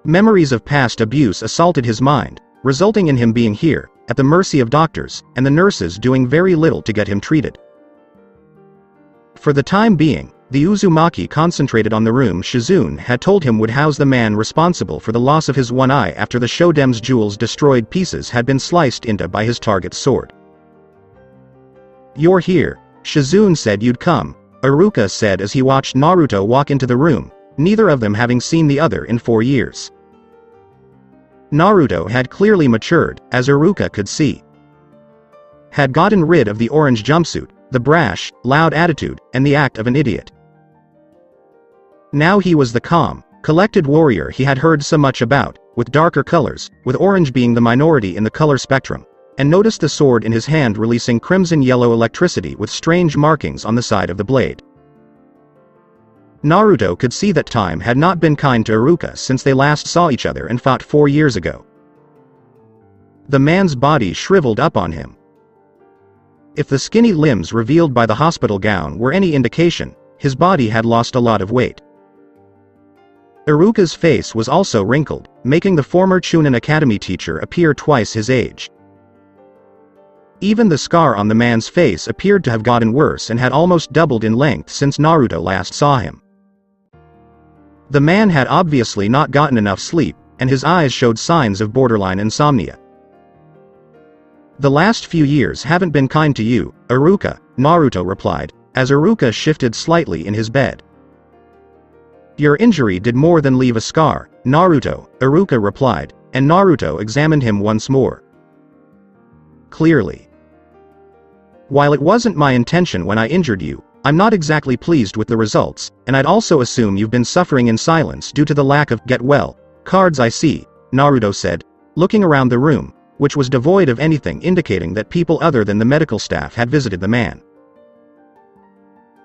Memories of past abuse assaulted his mind, resulting in him being here, at the mercy of doctors, and the nurses doing very little to get him treated. For the time being, the Uzumaki concentrated on the room Shizune had told him would house the man responsible for the loss of his one eye after the Shoden's jewels destroyed pieces had been sliced into by his target's sword. "You're here. Shizune said you'd come," Iruka said as he watched Naruto walk into the room, neither of them having seen the other in 4 years. Naruto had clearly matured, as Iruka could see. Had gotten rid of the orange jumpsuit, the brash, loud attitude, and the act of an idiot. Now he was the calm, collected warrior he had heard so much about, with darker colors, with orange being the minority in the color spectrum, and noticed the sword in his hand releasing crimson-yellow electricity with strange markings on the side of the blade. Naruto could see that time had not been kind to Iruka since they last saw each other and fought 4 years ago. The man's body shriveled up on him. If the skinny limbs revealed by the hospital gown were any indication, his body had lost a lot of weight. Iruka's face was also wrinkled, making the former Chunin Academy teacher appear twice his age. Even the scar on the man's face appeared to have gotten worse and had almost doubled in length since Naruto last saw him. The man had obviously not gotten enough sleep, and his eyes showed signs of borderline insomnia. "The last few years haven't been kind to you, Iruka," Naruto replied, as Iruka shifted slightly in his bed. "Your injury did more than leave a scar, Naruto," Iruka replied, and Naruto examined him once more. "Clearly. While it wasn't my intention when I injured you, I'm not exactly pleased with the results, and I'd also assume you've been suffering in silence due to the lack of get well cards I see," Naruto said, looking around the room, which was devoid of anything indicating that people other than the medical staff had visited the man.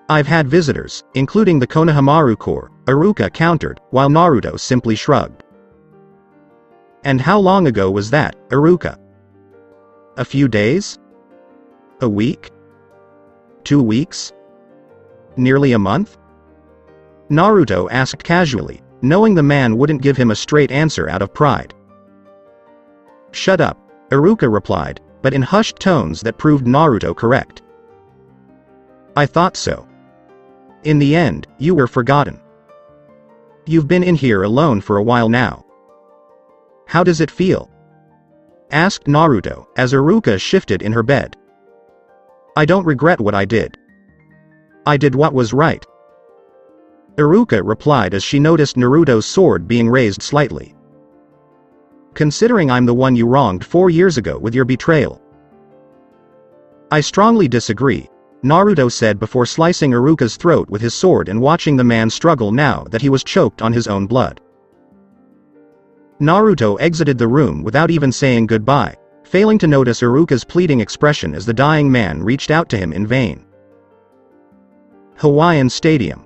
"I've had visitors, including the Konohamaru Corps," Iruka countered, while Naruto simply shrugged. "And how long ago was that, Iruka? A few days? A week? 2 weeks? Nearly a month?" Naruto asked casually, knowing the man wouldn't give him a straight answer out of pride. "Shut up," Iruka replied, but in hushed tones that proved Naruto correct. "I thought so. In the end, you were forgotten. You've been in here alone for a while now. How does it feel?" asked Naruto, as Iruka shifted in her bed. "I don't regret what I did. I did what was right," Iruka replied as she noticed Naruto's sword being raised slightly. "Considering I'm the one you wronged 4 years ago with your betrayal." "I strongly disagree," Naruto said before slicing Iruka's throat with his sword and watching the man struggle now that he was choked on his own blood. Naruto exited the room without even saying goodbye, failing to notice Iruka's pleading expression as the dying man reached out to him in vain. Hawaiian Stadium.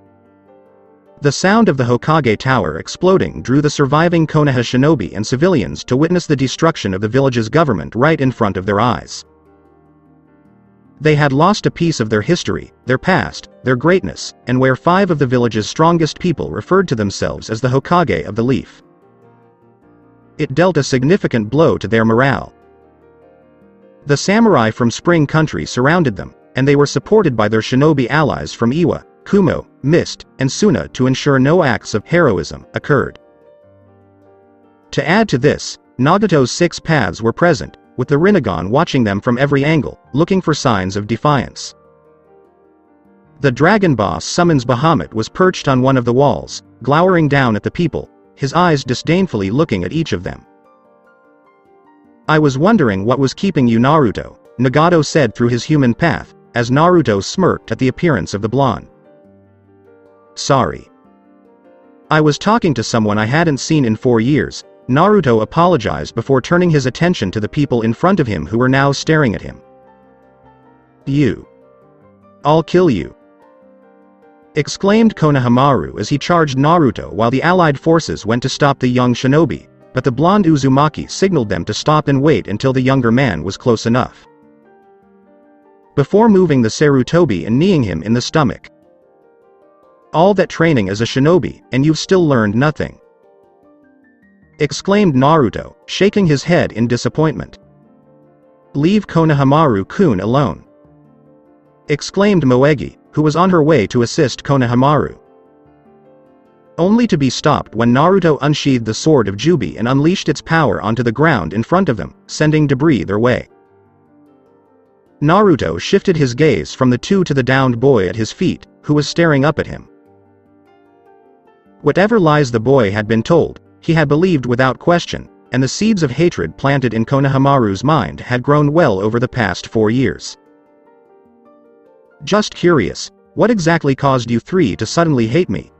The sound of the Hokage Tower exploding drew the surviving Konoha shinobi and civilians to witness the destruction of the village's government right in front of their eyes. They had lost a piece of their history, their past, their greatness, and where 5 of the village's strongest people referred to themselves as the Hokage of the Leaf. It dealt a significant blow to their morale. The samurai from Spring Country surrounded them, and they were supported by their shinobi allies from Iwa, Kumo, Mist, and Suna to ensure no acts of heroism occurred. To add to this, Nagato's 6 paths were present, with the Rinnegan watching them from every angle, looking for signs of defiance. The dragon boss Summons Bahamut was perched on one of the walls, glowering down at the people, his eyes disdainfully looking at each of them. "I was wondering what was keeping you, Naruto," Nagato said through his human path, as Naruto smirked at the appearance of the blonde. "Sorry. I was talking to someone I hadn't seen in 4 years," Naruto apologized before turning his attention to the people in front of him who were now staring at him. "You. I'll kill you," exclaimed Konohamaru as he charged Naruto while the allied forces went to stop the young shinobi, but the blonde Uzumaki signaled them to stop and wait until the younger man was close enough, before moving the Sarutobi and kneeing him in the stomach. "All that training as a shinobi, and you've still learned nothing," exclaimed Naruto, shaking his head in disappointment. "Leave Konohamaru-kun alone," exclaimed Moegi, who was on her way to assist Konohamaru, only to be stopped when Naruto unsheathed the sword of Jubi and unleashed its power onto the ground in front of them, sending debris their way. Naruto shifted his gaze from the two to the downed boy at his feet, who was staring up at him. Whatever lies the boy had been told, he had believed without question, and the seeds of hatred planted in Konohamaru's mind had grown well over the past 4 years. "Just curious, what exactly caused you three to suddenly hate me?"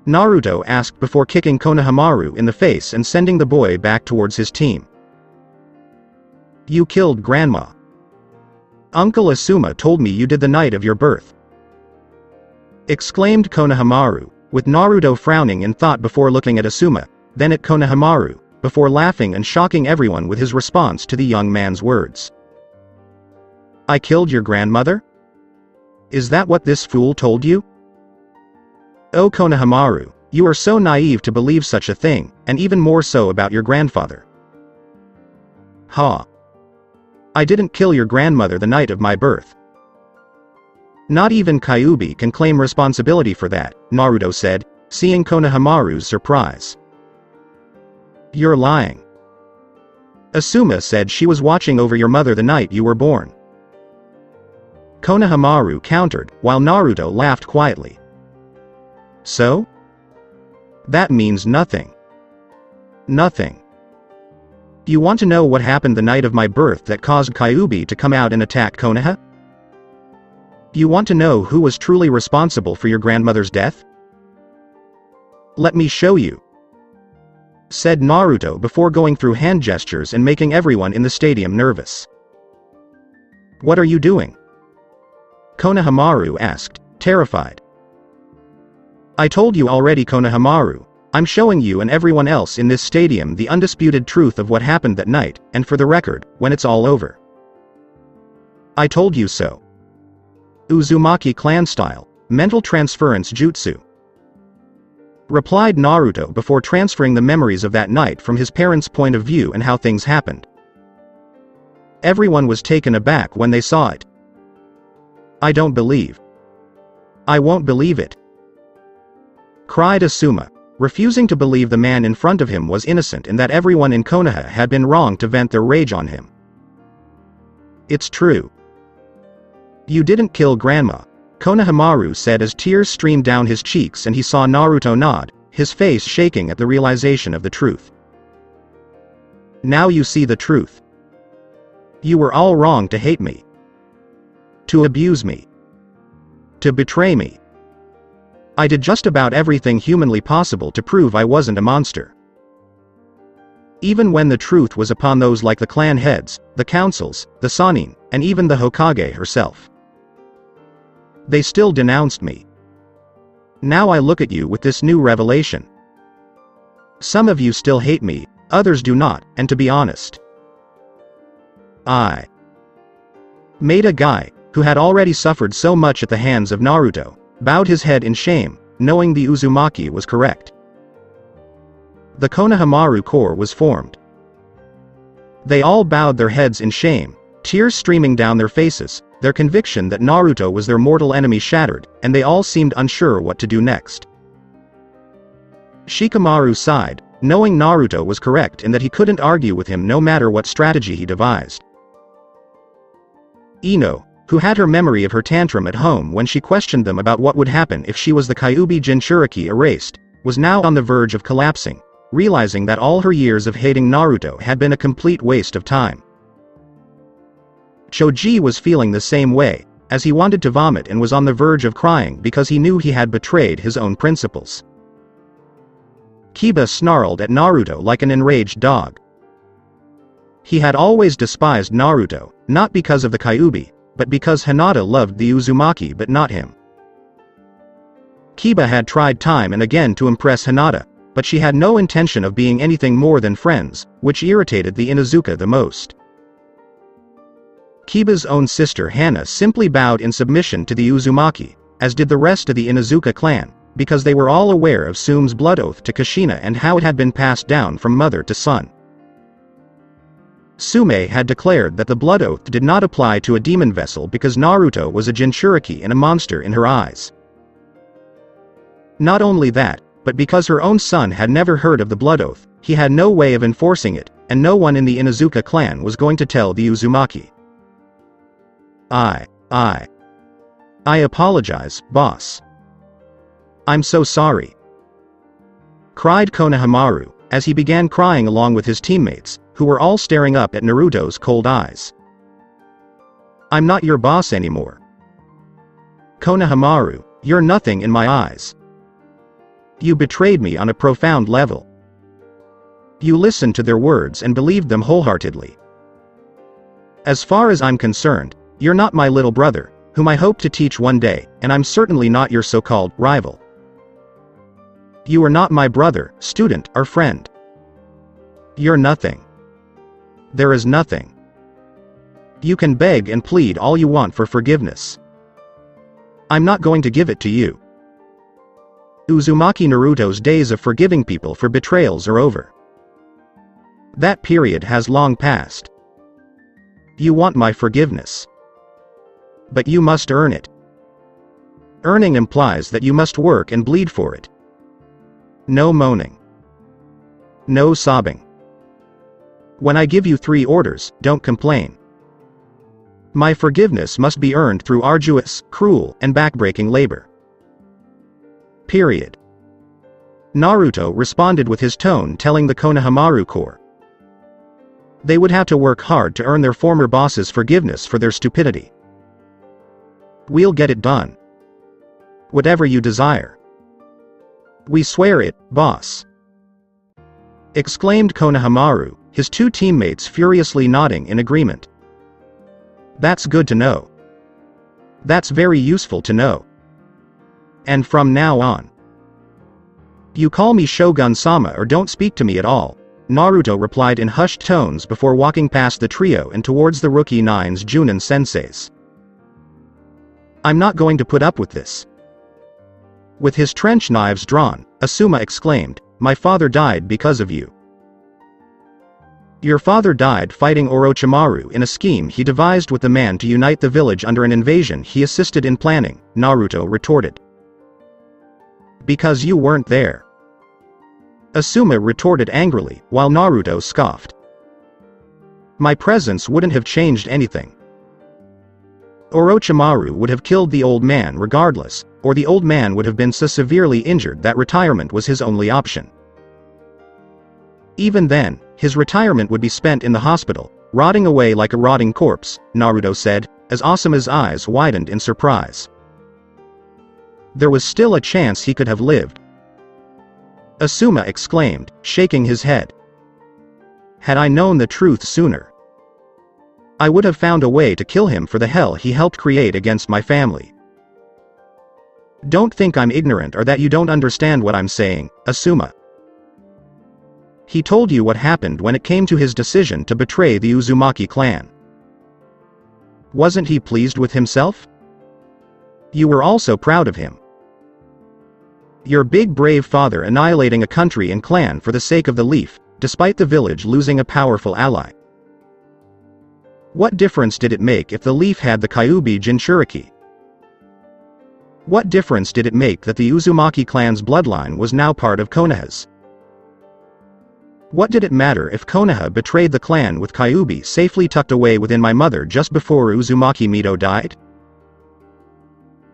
Naruto asked before kicking Konohamaru in the face and sending the boy back towards his team. "You killed Grandma. Uncle Asuma told me you did the night of your birth," exclaimed Konohamaru, with Naruto frowning in thought before looking at Asuma, then at Konohamaru, before laughing and shocking everyone with his response to the young man's words. "I killed your grandmother? Is that what this fool told you? Oh Konohamaru, you are so naive to believe such a thing, and even more so about your grandfather." "Ha! I didn't kill your grandmother the night of my birth. Not even Kyuubi can claim responsibility for that," Naruto said, seeing Konohamaru's surprise. "You're lying. Asuma said she was watching over your mother the night you were born," Konohamaru countered, while Naruto laughed quietly. "So? That means nothing. Nothing. Do you want to know what happened the night of my birth that caused Kyuubi to come out and attack Konoha? Do you want to know who was truly responsible for your grandmother's death? Let me show you," said Naruto before going through hand gestures and making everyone in the stadium nervous. "What are you doing?" Konohamaru asked, terrified. "I told you already, Konohamaru. I'm showing you and everyone else in this stadium the undisputed truth of what happened that night, and for the record, when it's all over." "I told you so. Uzumaki clan style, mental transference jutsu," replied Naruto before transferring the memories of that night from his parents' point of view and how things happened. Everyone was taken aback when they saw it. "I don't believe. I won't believe it," cried Asuma, refusing to believe the man in front of him was innocent and that everyone in Konoha had been wrong to vent their rage on him. "It's true. You didn't kill Grandma," Konohamaru said as tears streamed down his cheeks and he saw Naruto nod, his face shaking at the realization of the truth. "Now you see the truth. You were all wrong to hate me. To abuse me. To betray me. I did just about everything humanly possible to prove I wasn't a monster. Even when the truth was upon those like the clan heads, the councils, the Sannin, and even the Hokage herself. They still denounced me. Now I look at you with this new revelation. Some of you still hate me, others do not, and to be honest, I made a guy, who had already suffered so much at the hands of Naruto, bowed his head in shame, knowing the Uzumaki was correct. The Konohamaru Corps was formed. They all bowed their heads in shame, tears streaming down their faces, their conviction that Naruto was their mortal enemy shattered, and they all seemed unsure what to do next. Shikamaru sighed, knowing Naruto was correct and that he couldn't argue with him no matter what strategy he devised. Ino, who had her memory of her tantrum at home when she questioned them about what would happen if she was the Kyuubi Jinchuriki erased, was now on the verge of collapsing, realizing that all her years of hating Naruto had been a complete waste of time. Choji was feeling the same way, as he wanted to vomit and was on the verge of crying because he knew he had betrayed his own principles. Kiba snarled at Naruto like an enraged dog. He had always despised Naruto, not because of the Kyuubi, but because Hinata loved the Uzumaki but not him. Kiba had tried time and again to impress Hinata, but she had no intention of being anything more than friends, which irritated the Inuzuka the most. Kiba's own sister Hana simply bowed in submission to the Uzumaki, as did the rest of the Inuzuka clan, because they were all aware of Sume's blood oath to Kushina and how it had been passed down from mother to son. Sume had declared that the blood oath did not apply to a demon vessel because Naruto was a Jinchuriki and a monster in her eyes. Not only that, but because her own son had never heard of the blood oath, he had no way of enforcing it, and no one in the Inuzuka clan was going to tell the Uzumaki. I apologize, boss. I'm so sorry, cried Konohamaru, as he began crying along with his teammates, who were all staring up at Naruto's cold eyes. I'm not your boss anymore. Konohamaru, you're nothing in my eyes. You betrayed me on a profound level. You listened to their words and believed them wholeheartedly. As far as I'm concerned, you're not my little brother, whom I hope to teach one day, and I'm certainly not your so-called rival. You are not my brother, student, or friend. You're nothing. There is nothing. You can beg and plead all you want for forgiveness. I'm not going to give it to you. Uzumaki Naruto's days of forgiving people for betrayals are over. That period has long passed. You want my forgiveness. But you must earn it. Earning implies that you must work and bleed for it. No moaning. No sobbing. When I give you 3 orders, don't complain. My forgiveness must be earned through arduous, cruel, and backbreaking labor. Period. Naruto responded with his tone telling the Konohamaru Corps. They would have to work hard to earn their former boss's forgiveness for their stupidity. We'll get it done. Whatever you desire. We swear it, boss. Exclaimed Konohamaru, his 2 teammates furiously nodding in agreement. That's good to know. That's very useful to know. And from now on, you call me Shogun-sama or don't speak to me at all, Naruto replied in hushed tones before walking past the trio and towards the Rookie 9's Junin senseis. I'm not going to put up with this. With his trench knives drawn, Asuma exclaimed, my father died because of you. Your father died fighting Orochimaru in a scheme he devised with the man to unite the village under an invasion he assisted in planning, Naruto retorted. Because you weren't there. Asuma retorted angrily, while Naruto scoffed. My presence wouldn't have changed anything. Orochimaru would have killed the old man regardless, or the old man would have been so severely injured that retirement was his only option. Even then, his retirement would be spent in the hospital, rotting away like a rotting corpse, Naruto said, as Asuma's eyes widened in surprise. There was still a chance he could have lived. Asuma exclaimed, shaking his head. Had I known the truth sooner, I would have found a way to kill him for the hell he helped create against my family. Don't think I'm ignorant or that you don't understand what I'm saying, Asuma. He told you what happened when it came to his decision to betray the Uzumaki clan. Wasn't he pleased with himself? You were also proud of him. Your big brave father annihilating a country and clan for the sake of the leaf, despite the village losing a powerful ally. What difference did it make if the leaf had the Kyuubi Jinchuriki? What difference did it make that the Uzumaki clan's bloodline was now part of Konoha's? What did it matter if Konoha betrayed the clan with Kyuubi safely tucked away within my mother just before Uzumaki Mido died?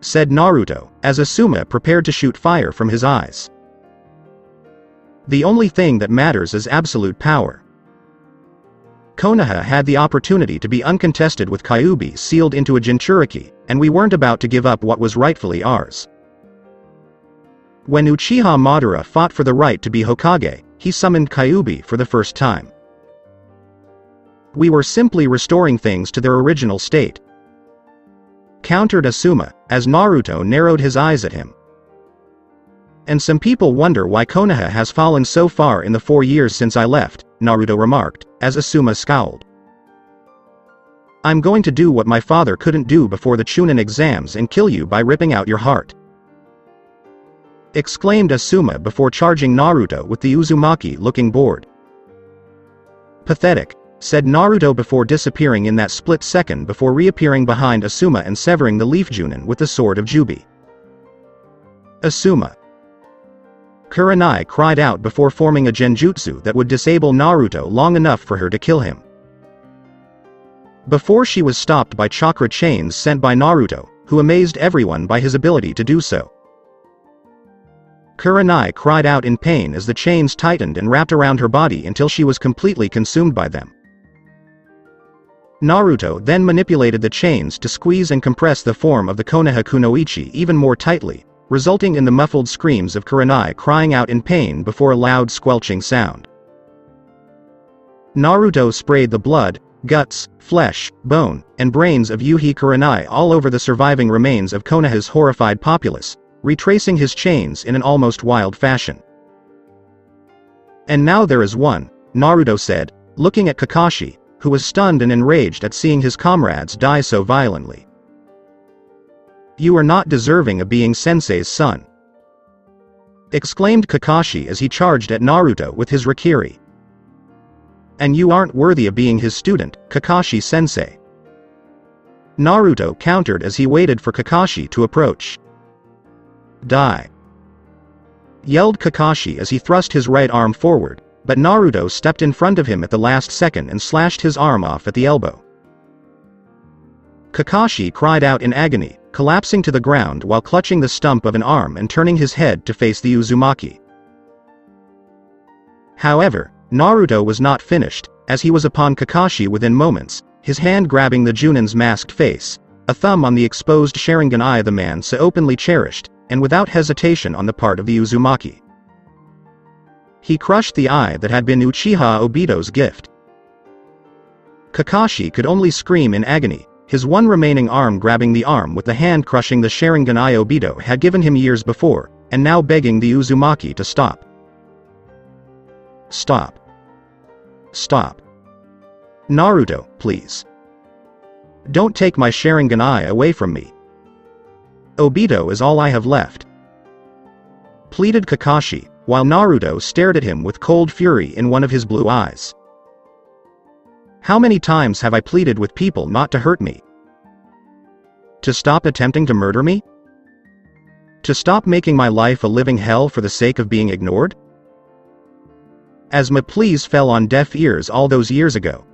Said Naruto, as Asuma prepared to shoot fire from his eyes. The only thing that matters is absolute power. Konoha had the opportunity to be uncontested with Kyuubi sealed into a Jinchuriki, and we weren't about to give up what was rightfully ours. When Uchiha Madara fought for the right to be Hokage, he summoned Kyuubi for the first time. We were simply restoring things to their original state. Countered Asuma, as Naruto narrowed his eyes at him. And some people wonder why Konoha has fallen so far in the 4 years since I left, Naruto remarked, as Asuma scowled. I'm going to do what my father couldn't do before the Chunin exams and kill you by ripping out your heart, exclaimed Asuma before charging Naruto with the Uzumaki, looking bored. Pathetic, said Naruto before disappearing in that split second before reappearing behind Asuma and severing the Leaf Junin with the sword of Jubi. Asuma. Kurenai cried out before forming a genjutsu that would disable Naruto long enough for her to kill him. Before she was stopped by chakra chains sent by Naruto, who amazed everyone by his ability to do so. Kurenai cried out in pain as the chains tightened and wrapped around her body until she was completely consumed by them. Naruto then manipulated the chains to squeeze and compress the form of the Konoha kunoichi even more tightly, resulting in the muffled screams of Kurenai crying out in pain before a loud squelching sound. Naruto sprayed the blood, guts, flesh, bone, and brains of Yuhi Kurenai all over the surviving remains of Konoha's horrified populace, retracing his chains in an almost wild fashion. And now there is one, Naruto said, looking at Kakashi, who was stunned and enraged at seeing his comrades die so violently. You are not deserving of being Sensei's son, exclaimed Kakashi as he charged at Naruto with his Rakiri. And you aren't worthy of being his student, Kakashi-sensei, Naruto countered as he waited for Kakashi to approach. Die! Yelled Kakashi as he thrust his right arm forward, but Naruto stepped in front of him at the last second and slashed his arm off at the elbow. Kakashi cried out in agony, collapsing to the ground while clutching the stump of an arm and turning his head to face the Uzumaki. However, Naruto was not finished, as he was upon Kakashi within moments, his hand grabbing the Junin's masked face, a thumb on the exposed Sharingan eye the man so openly cherished, and without hesitation on the part of the Uzumaki. He crushed the eye that had been Uchiha Obito's gift. Kakashi could only scream in agony, his one remaining arm grabbing the arm with the hand crushing the Sharingan eye Obito had given him years before, and now begging the Uzumaki to stop. Stop. Stop. Naruto, please. Don't take my Sharingan eye away from me. Obito is all I have left, pleaded Kakashi, while Naruto stared at him with cold fury in one of his blue eyes. How many times have I pleaded with people not to hurt me? To stop attempting to murder me? To stop making my life a living hell for the sake of being ignored? As my pleas fell on deaf ears all those years ago.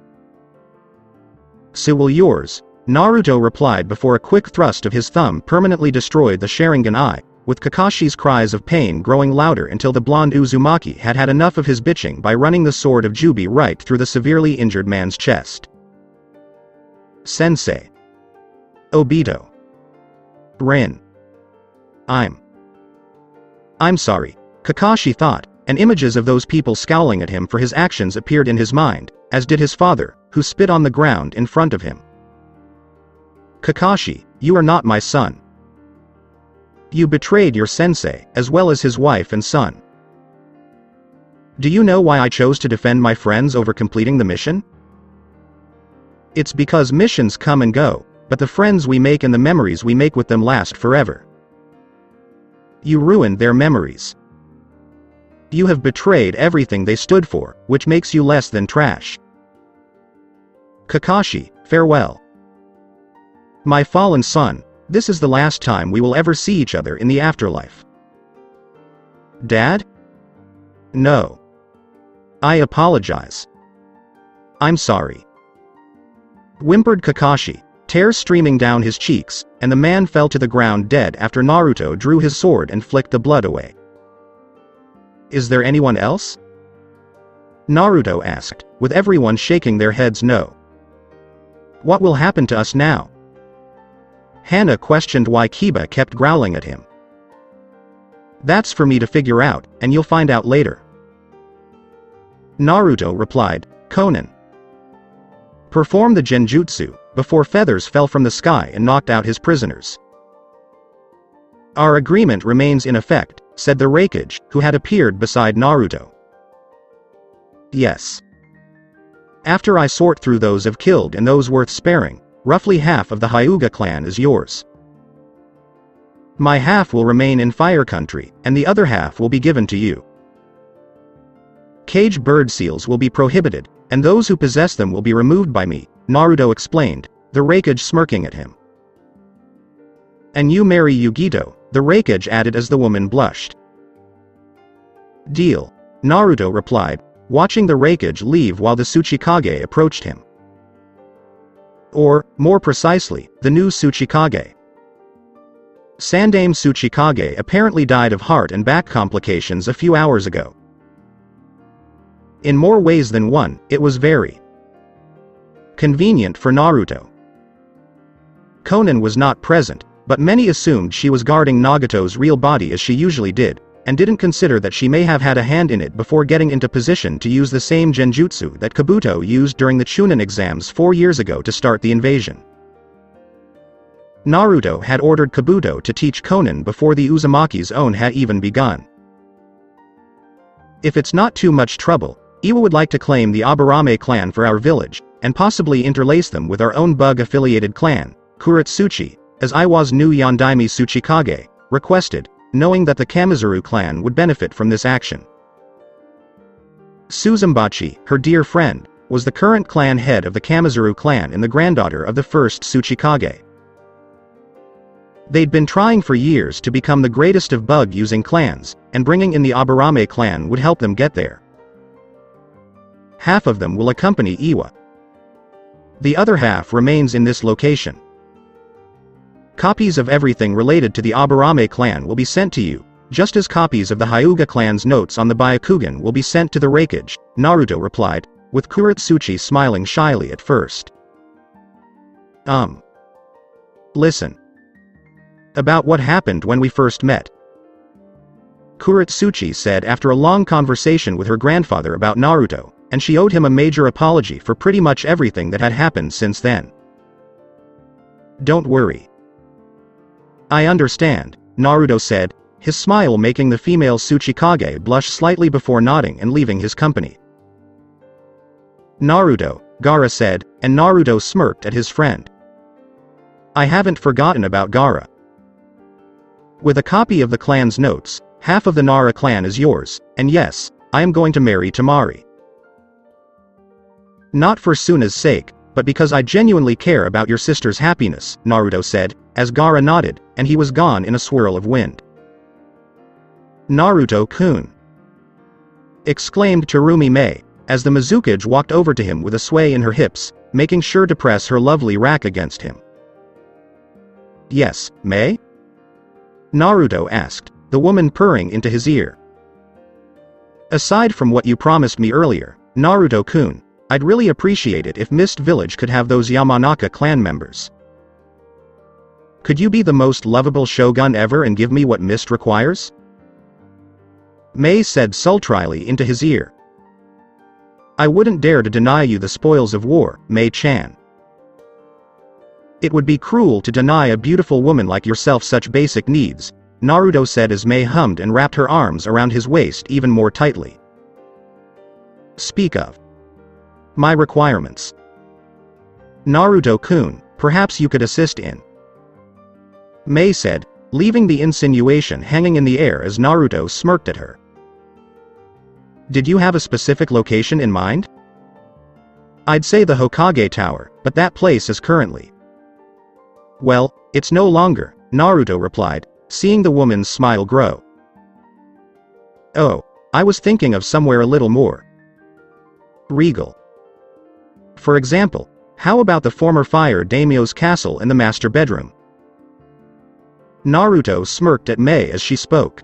So will yours, Naruto replied before a quick thrust of his thumb permanently destroyed the Sharingan eye, with Kakashi's cries of pain growing louder until the blonde Uzumaki had had enough of his bitching by running the sword of Jubi right through the severely injured man's chest. Sensei. Obito. Rin. I'm sorry, Kakashi thought, and images of those people scowling at him for his actions appeared in his mind, as did his father, who spit on the ground in front of him. Kakashi, you are not my son. You betrayed your sensei, as well as his wife and son. Do you know why I chose to defend my friends over completing the mission? It's because missions come and go, but the friends we make and the memories we make with them last forever. You ruined their memories. You have betrayed everything they stood for, which makes you less than trash. Kakashi, farewell. My fallen son, this is the last time we will ever see each other in the afterlife. Dad? No. I apologize. I'm sorry. Whimpered Kakashi, tears streaming down his cheeks, and the man fell to the ground dead after Naruto drew his sword and flicked the blood away. Is there anyone else? Naruto asked, with everyone shaking their heads no. What will happen to us now? Hana questioned why Kiba kept growling at him. That's for me to figure out, and you'll find out later. Naruto replied, Konan. Perform the genjutsu, before feathers fell from the sky and knocked out his prisoners. Our agreement remains in effect, said the Raikage, who had appeared beside Naruto. Yes. After I sort through those I've killed and those worth sparing, roughly half of the Hyuga clan is yours. My half will remain in Fire Country, and the other half will be given to you. Caged bird seals will be prohibited, and those who possess them will be removed by me, Naruto explained, the Raikage smirking at him. And you marry Yugito, the Raikage added as the woman blushed. Deal, Naruto replied, watching the Raikage leave while the Tsuchikage approached him. Or, more precisely, the new Tsuchikage. Sandame Tsuchikage apparently died of heart and back complications a few hours ago. In more ways than one, it was very convenient for Naruto. Konan was not present, but many assumed she was guarding Nagato's real body as she usually did, and didn't consider that she may have had a hand in it before getting into position to use the same genjutsu that Kabuto used during the Chunin exams 4 years ago to start the invasion. Naruto had ordered Kabuto to teach Konan before the Uzumaki's own had even begun. If it's not too much trouble, Iwa would like to claim the Aburame clan for our village, and possibly interlace them with our own bug-affiliated clan, Kuretsuchi, as Iwa's new Yondaime Tsuchikage, requested, knowing that the Kamizuru clan would benefit from this action. Suzumbachi, her dear friend, was the current clan head of the Kamizuru clan and the granddaughter of the first Tsuchikage. They'd been trying for years to become the greatest of bug-using clans, and bringing in the Aburame clan would help them get there. Half of them will accompany Iwa. The other half remains in this location. Copies of everything related to the Aburame clan will be sent to you, just as copies of the Hyuga clan's notes on the Byakugan will be sent to the Raikage, Naruto replied, with Kuretsuchi smiling shyly at first. Listen. About what happened when we first met. Kuretsuchi said after a long conversation with her grandfather about Naruto, and she owed him a major apology for pretty much everything that had happened since then. Don't worry. I understand, Naruto said, his smile making the female Tsuchikage blush slightly before nodding and leaving his company. Naruto, Gaara said, and Naruto smirked at his friend. I haven't forgotten about Gaara. With a copy of the clan's notes, half of the Nara clan is yours, and yes, I am going to marry Temari. Not for Suna's sake, but because I genuinely care about your sister's happiness, Naruto said, as Gaara nodded, and he was gone in a swirl of wind. Naruto-kun! Exclaimed Terumi Mei, as the Mizukage walked over to him with a sway in her hips, making sure to press her lovely rack against him. Yes, Mei? Naruto asked, the woman purring into his ear. Aside from what you promised me earlier, Naruto-kun, I'd really appreciate it if Mist Village could have those Yamanaka clan members. Could you be the most lovable Shogun ever and give me what Mist requires? Mei said sultryly into his ear. I wouldn't dare to deny you the spoils of war, Mei-chan. It would be cruel to deny a beautiful woman like yourself such basic needs, Naruto said as Mei hummed and wrapped her arms around his waist even more tightly. Speak of my requirements. Naruto-kun, perhaps you could assist in. Mei said, leaving the insinuation hanging in the air as Naruto smirked at her. Did you have a specific location in mind? I'd say the Hokage Tower, but that place is currently. Well, it's no longer, Naruto replied, seeing the woman's smile grow. Oh, I was thinking of somewhere a little more regal. For example, how about the former fire daimyo's castle and the master bedroom? Naruto smirked at Mei as she spoke.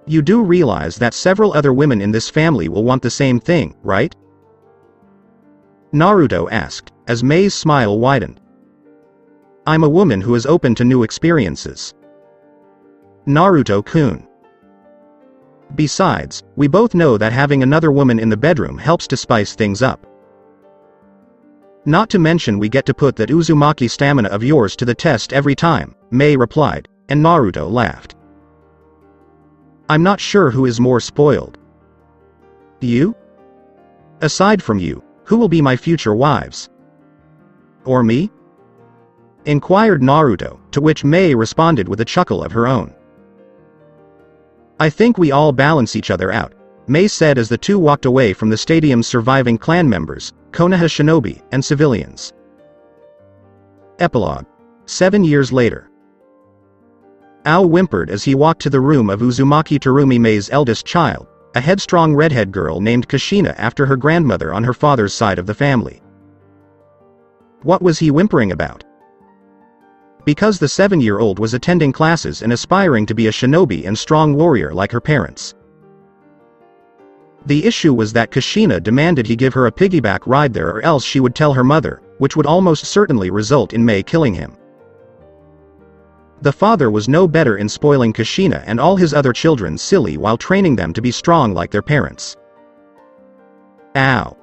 You do realize that several other women in this family will want the same thing, right? Naruto asked, as Mei's smile widened. I'm a woman who is open to new experiences. Naruto-kun. Besides, we both know that having another woman in the bedroom helps to spice things up. Not to mention we get to put that Uzumaki stamina of yours to the test every time, Mei replied, and Naruto laughed. I'm not sure who is more spoiled. You? Aside from you, who will be my future wives? Or me? Inquired Naruto, to which Mei responded with a chuckle of her own. I think we all balance each other out, Mei said as the two walked away from the stadium's surviving clan members, Konoha shinobi, and civilians. Epilogue. 7 years later. Ao whimpered as he walked to the room of Uzumaki Terumi Mei's eldest child, a headstrong redhead girl named Kushina after her grandmother on her father's side of the family. What was he whimpering about? Because the 7-year-old was attending classes and aspiring to be a shinobi and strong warrior like her parents. The issue was that Kushina demanded he give her a piggyback ride there or else she would tell her mother, which would almost certainly result in Mei killing him. The father was no better in spoiling Kushina and all his other children silly while training them to be strong like their parents. Ow!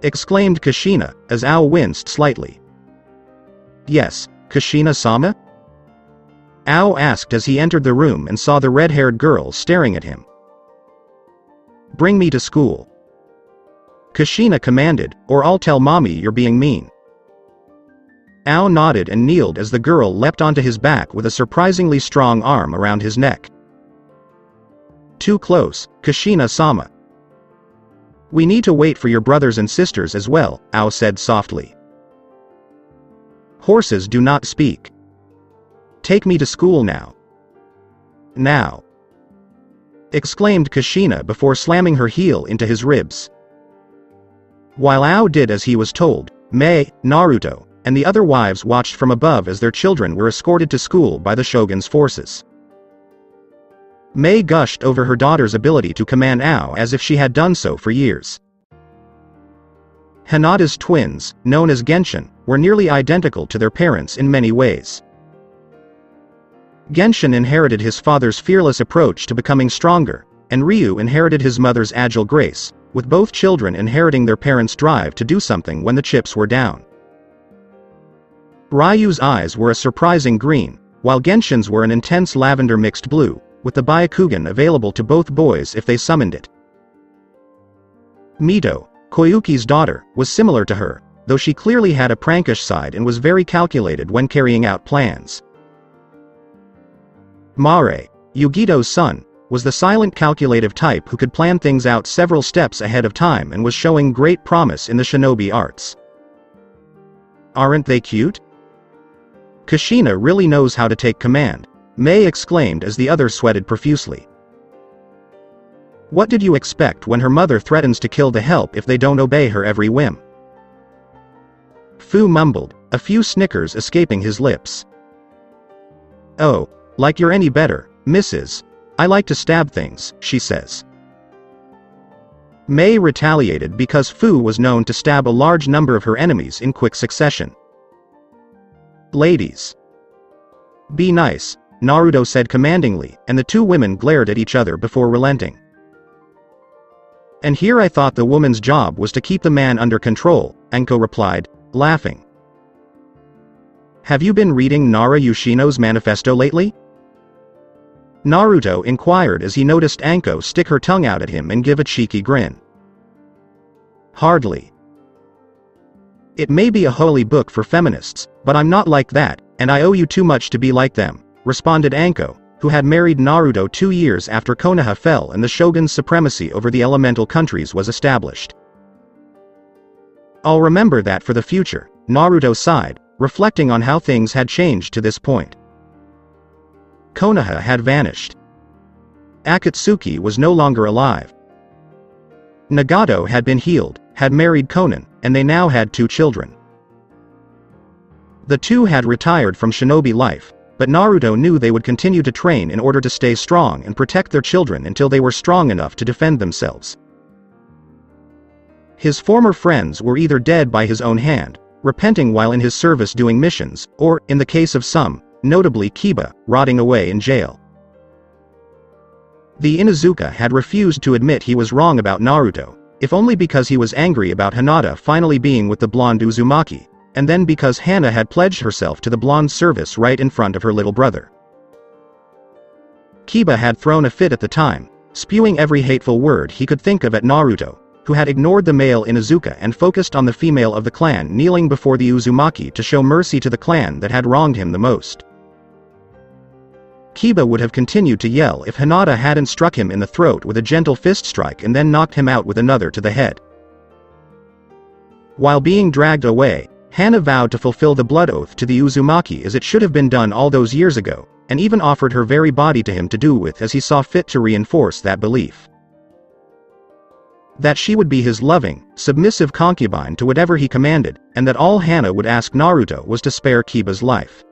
Exclaimed Kushina, as Ao winced slightly. Yes, Kushina-sama? Ao asked as he entered the room and saw the red-haired girl staring at him. Bring me to school. Kushina commanded, or I'll tell mommy you're being mean. Ao nodded and kneeled as the girl leapt onto his back with a surprisingly strong arm around his neck. Too close, Kushina-sama. We need to wait for your brothers and sisters as well, Ao said softly. Horses do not speak. Take me to school now. Now! Exclaimed Kushina before slamming her heel into his ribs. While Ao did as he was told, Mei, Naruto, and the other wives watched from above as their children were escorted to school by the Shogun's forces. Mei gushed over her daughter's ability to command Ao as if she had done so for years. Hinata's twins, known as Genshin, were nearly identical to their parents in many ways. Genshin inherited his father's fearless approach to becoming stronger, and Ryu inherited his mother's agile grace, with both children inheriting their parents' drive to do something when the chips were down. Ryu's eyes were a surprising green, while Genshin's were an intense lavender mixed blue, with the Byakugan available to both boys if they summoned it. Mito, Koyuki's daughter, was similar to her, though she clearly had a prankish side and was very calculated when carrying out plans. Mare, Yugito's son, was the silent calculative type who could plan things out several steps ahead of time and was showing great promise in the shinobi arts. Aren't they cute? Kushina really knows how to take command, Mei exclaimed as the other sweated profusely. What did you expect when her mother threatens to kill the help if they don't obey her every whim? Fu mumbled, a few snickers escaping his lips. Oh, like you're any better, Mrs. I like to stab things, she says. Mei retaliated because Fu was known to stab a large number of her enemies in quick succession. Ladies. Be nice, Naruto said commandingly, and the two women glared at each other before relenting. And here I thought the woman's job was to keep the man under control, Anko replied, laughing. Have you been reading Nara Yoshino's manifesto lately? Naruto inquired as he noticed Anko stick her tongue out at him and give a cheeky grin. Hardly. It may be a holy book for feminists, but I'm not like that, and I owe you too much to be like them, responded Anko, who had married Naruto 2 years after Konoha fell and the Shogun's supremacy over the elemental countries was established. I'll remember that for the future, Naruto sighed, reflecting on how things had changed to this point. Konoha had vanished. Akatsuki was no longer alive. Nagato had been healed, had married Konan, and they now had 2 children. The two had retired from shinobi life, but Naruto knew they would continue to train in order to stay strong and protect their children until they were strong enough to defend themselves. His former friends were either dead by his own hand, repenting while in his service doing missions, or, in the case of some, notably Kiba, rotting away in jail. The Inuzuka had refused to admit he was wrong about Naruto, if only because he was angry about Hinata finally being with the blonde Uzumaki, and then because Hana had pledged herself to the blonde's service right in front of her little brother. Kiba had thrown a fit at the time, spewing every hateful word he could think of at Naruto, who had ignored the male Inuzuka and focused on the female of the clan kneeling before the Uzumaki to show mercy to the clan that had wronged him the most. Kiba would have continued to yell if Hinata hadn't struck him in the throat with a gentle fist strike and then knocked him out with another to the head. While being dragged away, Hana vowed to fulfill the blood oath to the Uzumaki as it should have been done all those years ago, and even offered her very body to him to do with as he saw fit to reinforce that belief. That she would be his loving, submissive concubine to whatever he commanded, and that all Hana would ask Naruto was to spare Kiba's life.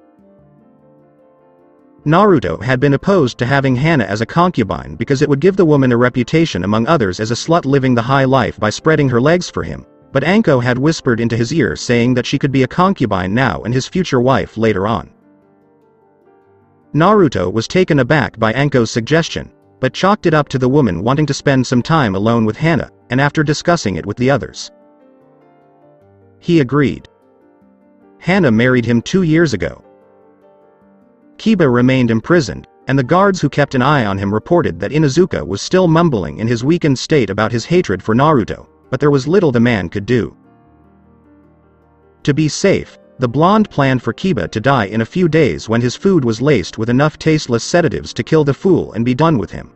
Naruto had been opposed to having Hana as a concubine because it would give the woman a reputation among others as a slut living the high life by spreading her legs for him, but Anko had whispered into his ear saying that she could be a concubine now and his future wife later on. Naruto was taken aback by Anko's suggestion, but chalked it up to the woman wanting to spend some time alone with Hana, and after discussing it with the others, he agreed. Hana married him 2 years ago. Kiba remained imprisoned, and the guards who kept an eye on him reported that Inuzuka was still mumbling in his weakened state about his hatred for Naruto, but there was little the man could do. To be safe, the blonde planned for Kiba to die in a few days when his food was laced with enough tasteless sedatives to kill the fool and be done with him.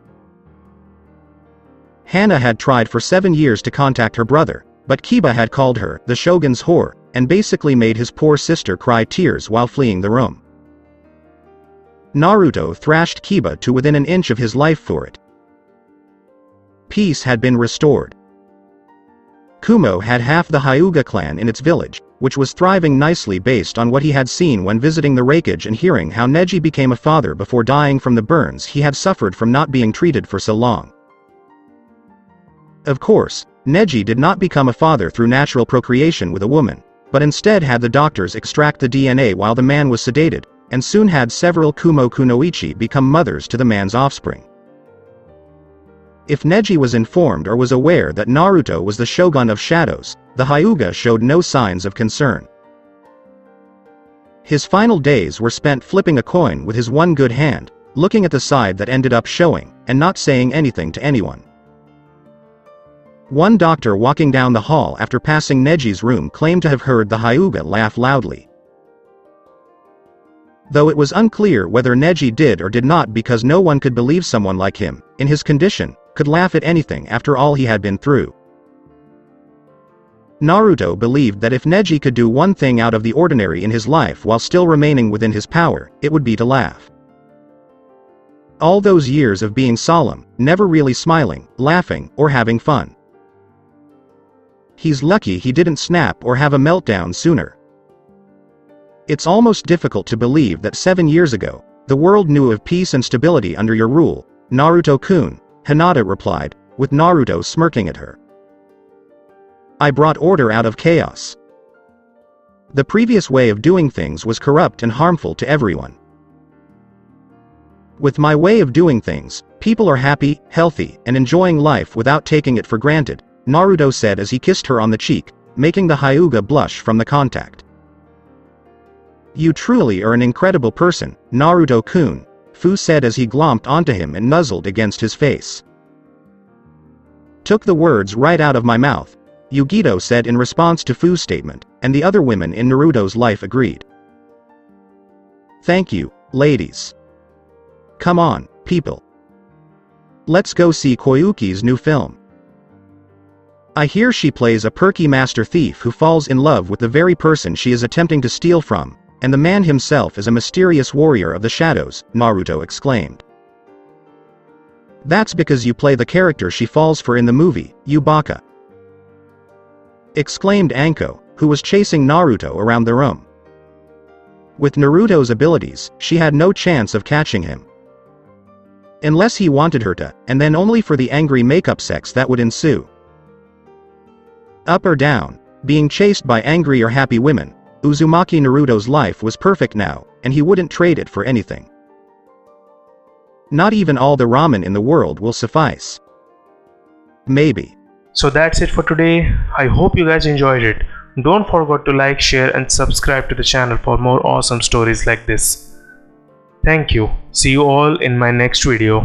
Hana had tried for 7 years to contact her brother, but Kiba had called her the Shogun's whore, and basically made his poor sister cry tears while fleeing the room. Naruto thrashed Kiba to within an inch of his life for it. Peace had been restored. Kumo had half the Hyuga clan in its village, which was thriving nicely based on what he had seen when visiting the Raikage and hearing how Neji became a father before dying from the burns he had suffered from not being treated for so long. Of course, Neji did not become a father through natural procreation with a woman, but instead had the doctors extract the DNA while the man was sedated, and soon had several Kumo Kunoichi become mothers to the man's offspring. If Neji was informed or was aware that Naruto was the Shogun of Shadows, the Hyuga showed no signs of concern. His final days were spent flipping a coin with his one good hand, looking at the side that ended up showing, and not saying anything to anyone. One doctor walking down the hall after passing Neji's room claimed to have heard the Hyuga laugh loudly. Though it was unclear whether Neji did or did not because no one could believe someone like him, in his condition, could laugh at anything after all he had been through. Naruto believed that if Neji could do one thing out of the ordinary in his life while still remaining within his power, it would be to laugh. All those years of being solemn, never really smiling, laughing, or having fun. He's lucky he didn't snap or have a meltdown sooner. It's almost difficult to believe that 7 years ago, the world knew of peace and stability under your rule, Naruto-kun, Hinata replied, with Naruto smirking at her. I brought order out of chaos. The previous way of doing things was corrupt and harmful to everyone. With my way of doing things, people are happy, healthy, and enjoying life without taking it for granted, Naruto said as he kissed her on the cheek, making the Hyuga blush from the contact. You truly are an incredible person, Naruto-kun, Fu said as he glomped onto him and nuzzled against his face. Took the words right out of my mouth, Yugito said in response to Fu's statement, and the other women in Naruto's life agreed. Thank you, ladies. Come on, people. Let's go see Koyuki's new film. I hear she plays a perky master thief who falls in love with the very person she is attempting to steal from, and the man himself is a mysterious warrior of the shadows, Naruto exclaimed. That's because you play the character she falls for in the movie, you baka. Exclaimed Anko, who was chasing Naruto around the room. With Naruto's abilities, she had no chance of catching him. Unless he wanted her to, and then only for the angry makeup sex that would ensue. Up or down, being chased by angry or happy women, Uzumaki Naruto's life was perfect now, and he wouldn't trade it for anything. Not even all the ramen in the world will suffice. Maybe. So that's it for today. I hope you guys enjoyed it. Don't forget to like, share and subscribe to the channel for more awesome stories like this. Thank you. See you all in my next video.